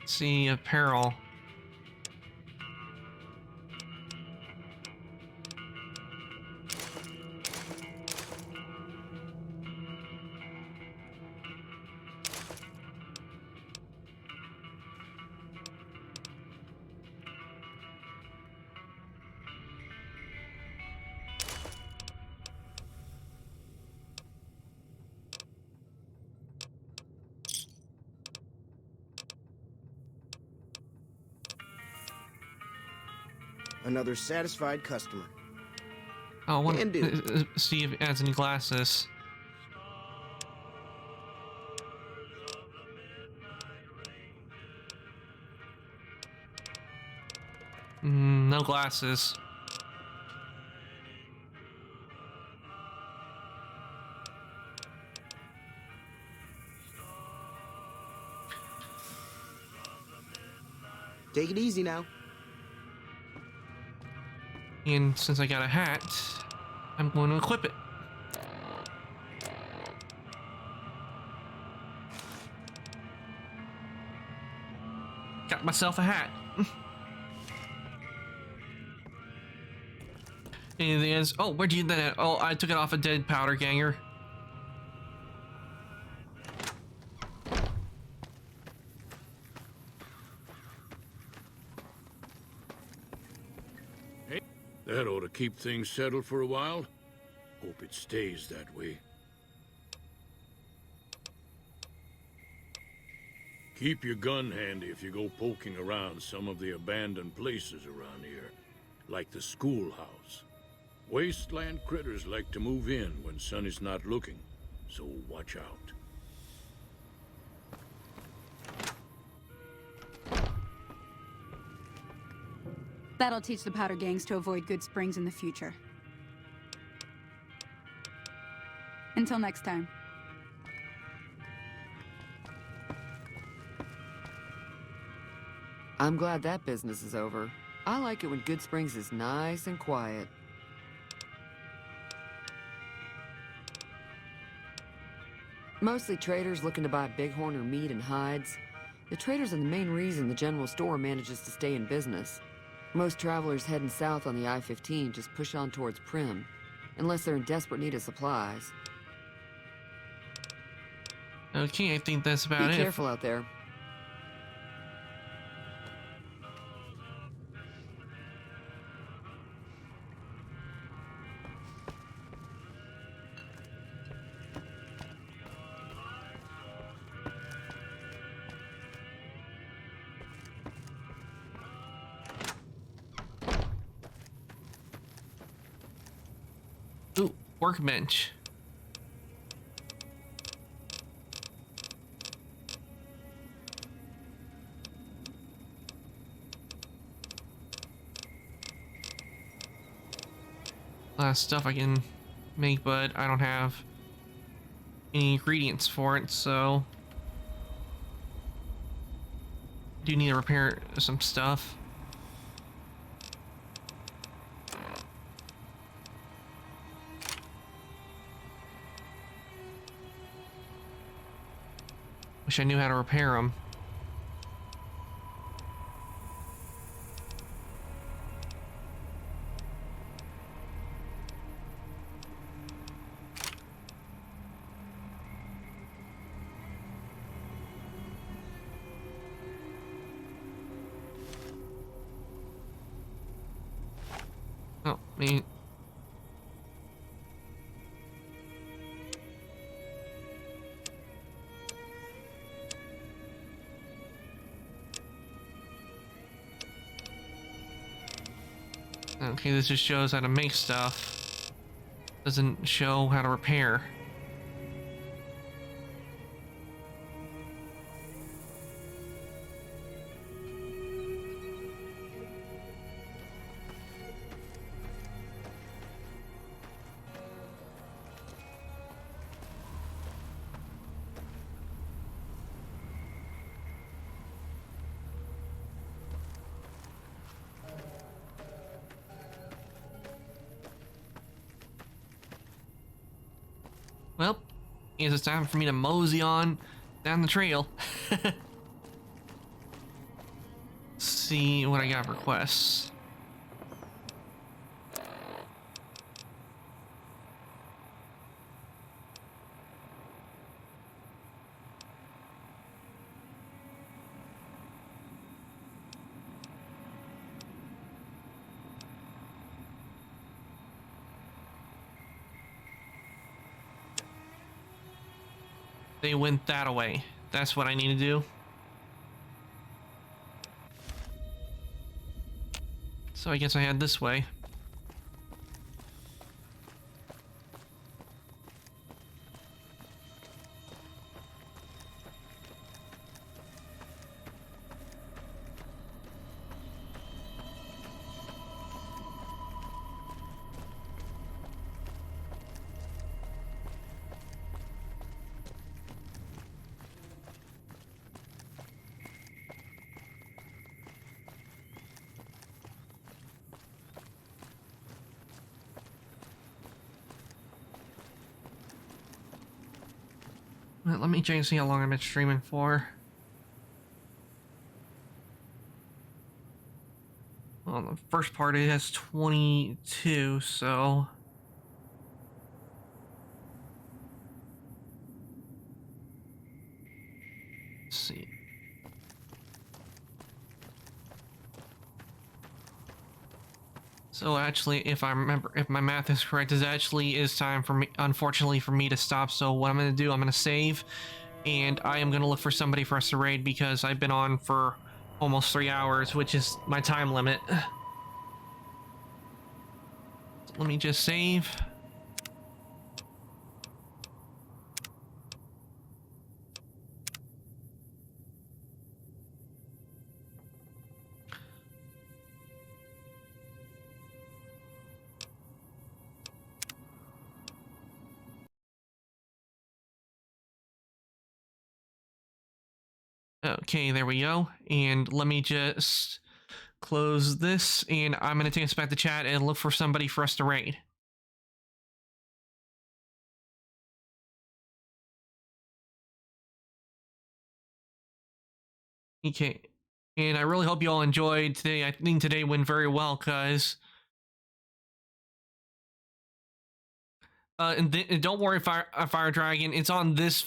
See, apparel. Another satisfied customer. Oh, I want Can do. to see if it has any glasses. No glasses. Take it easy now. And since I got a hat, I'm going to equip it. Got myself a hat. Anything else? Oh, where'd you get that at? Oh, I took it off a dead powder ganger. That ought to keep things settled for a while. Hope it stays that way. Keep your gun handy if you go poking around some of the abandoned places around here, like the schoolhouse. Wasteland critters like to move in when Sonny's not looking, so watch out. That'll teach the powder gangs to avoid Good Springs in the future. Until next time. I'm glad that business is over. I like it when Good Springs is nice and quiet. Mostly traders looking to buy bighorn or meat and hides. The traders are the main reason the general store manages to stay in business. Most travelers heading south on the I-15 just push on towards Prim, unless they're in desperate need of supplies. Okay, I think that's about it. Be careful out there. Ooh, workbench. A lot of stuff I can make, but I don't have any ingredients for it, so I do need to repair some stuff. Wish I knew how to repair them. Oh, me. Okay, this just shows how to make stuff. Doesn't show how to repair. Well, I guess it's time for me to mosey on down the trail. See what I got for quests. They went that way. That's what I need to do. So I guess I head this way. Let me check and see how long I've been streaming for. Well, the first part it has 22, so... Let's see. So actually, if I remember, if my math is correct, it actually is time for me, unfortunately, for me to stop. So what I'm going to do, I'm going to save, and I am going to look for somebody for us to raid because I've been on for almost 3 hours, which is my time limit. So let me just save. Okay, there we go. And let me just close this, and I'm going to take us back to chat and look for somebody for us to raid. Okay. And I really hope you all enjoyed today. I think today went very well, because... and don't worry, Fire Dragon. It's on this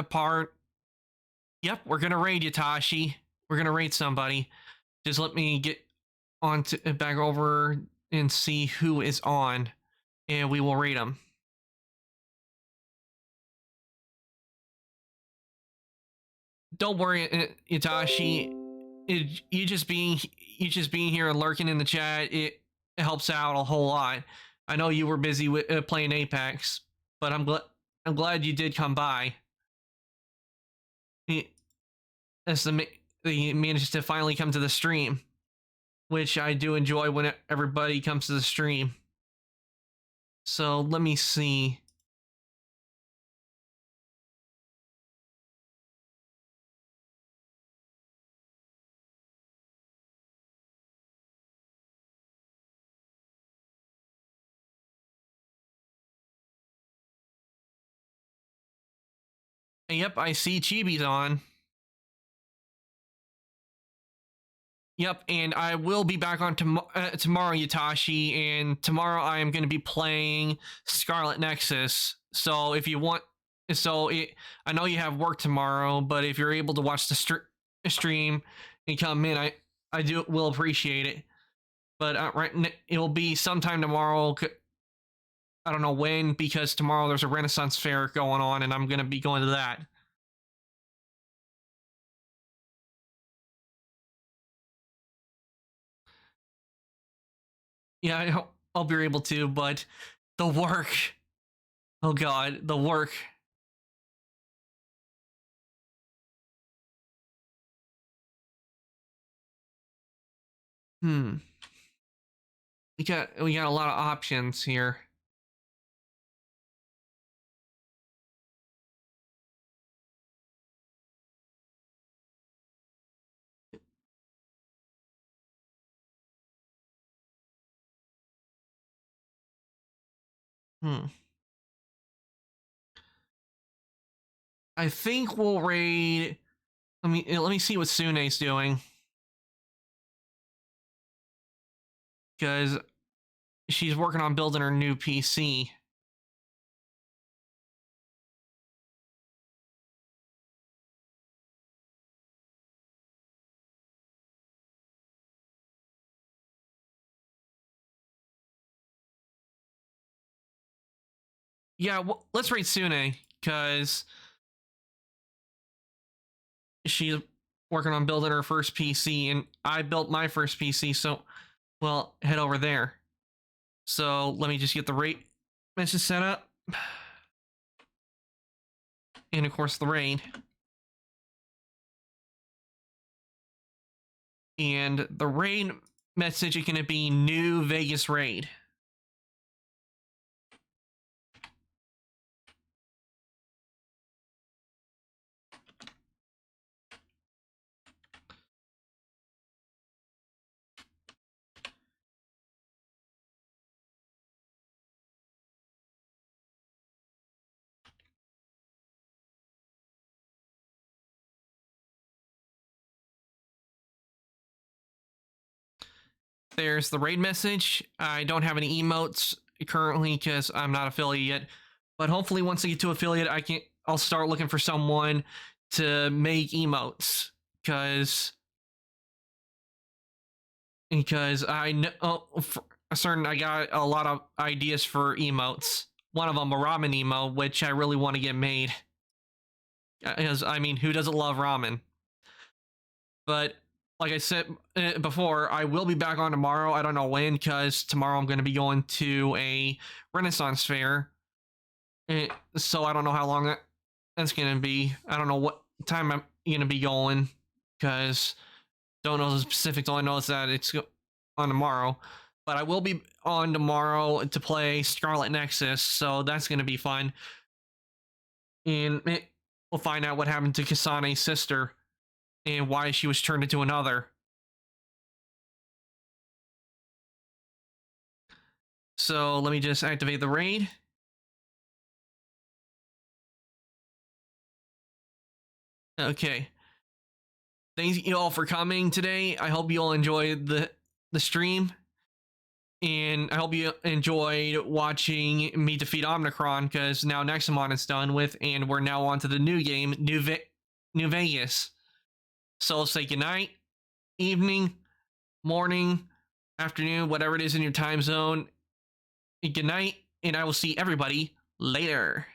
part. Yep, we're gonna raid you, Tashi. We're gonna raid somebody. Just let me get on to back over and see who is on, and we will raid them. Don't worry, Itachi. You just being here and lurking in the chat, it helps out a whole lot. I know you were busy with playing Apex, but I'm glad you did come by. As they managed to finally come to the stream, which I do enjoy when everybody comes to the stream. So let me see. Yep, I see Chibi's on. Yep, and I will be back on tomorrow, Yatashi, and tomorrow I am going to be playing Scarlet Nexus. So if you want, I know you have work tomorrow, but if you're able to watch the stream and come in, I will appreciate it. But it'll be sometime tomorrow. I don't know when, because tomorrow there's a Renaissance fair going on, and I'm going to be going to that. Yeah, I hope you're able to, but the work. Oh god, the work. We got a lot of options here. I think we'll raid. Let me see what Sune's doing, because she's working on building her new PC. Yeah, well, let's raid Sune, because she's working on building her first PC, and I built my first PC, so well, head over there. So let me just get the raid message set up. And of course the raid. And the raid message is going to be New Vegas raid. There's the raid message. I don't have any emotes currently because I'm not affiliate yet. But hopefully once I get to affiliate, I'll start looking for someone to make emotes. Because I know for certain I got a lot of ideas for emotes. One of them, a ramen emo, which I really want to get made. Because, I mean, who doesn't love ramen? But like I said before, I will be back on tomorrow. I don't know when, because tomorrow I'm going to be going to a Renaissance fair. So I don't know how long that's going to be. I don't know what time I'm going to be going, because don't know the specifics. All I know is that it's on tomorrow. But I will be on tomorrow to play Scarlet Nexus, so that's going to be fun. And we'll find out what happened to Kasane's sister and why she was turned into another. So let me just activate the raid. Okay. Thanks you all for coming today. I hope you all enjoyed the stream. And I hope you enjoyed watching me defeat Omnicron, because now Nexomon is done with, and we're now on to the new game, New Vegas. So I'll say goodnight, evening, morning, afternoon, whatever it is in your time zone. Good night, and I will see everybody later.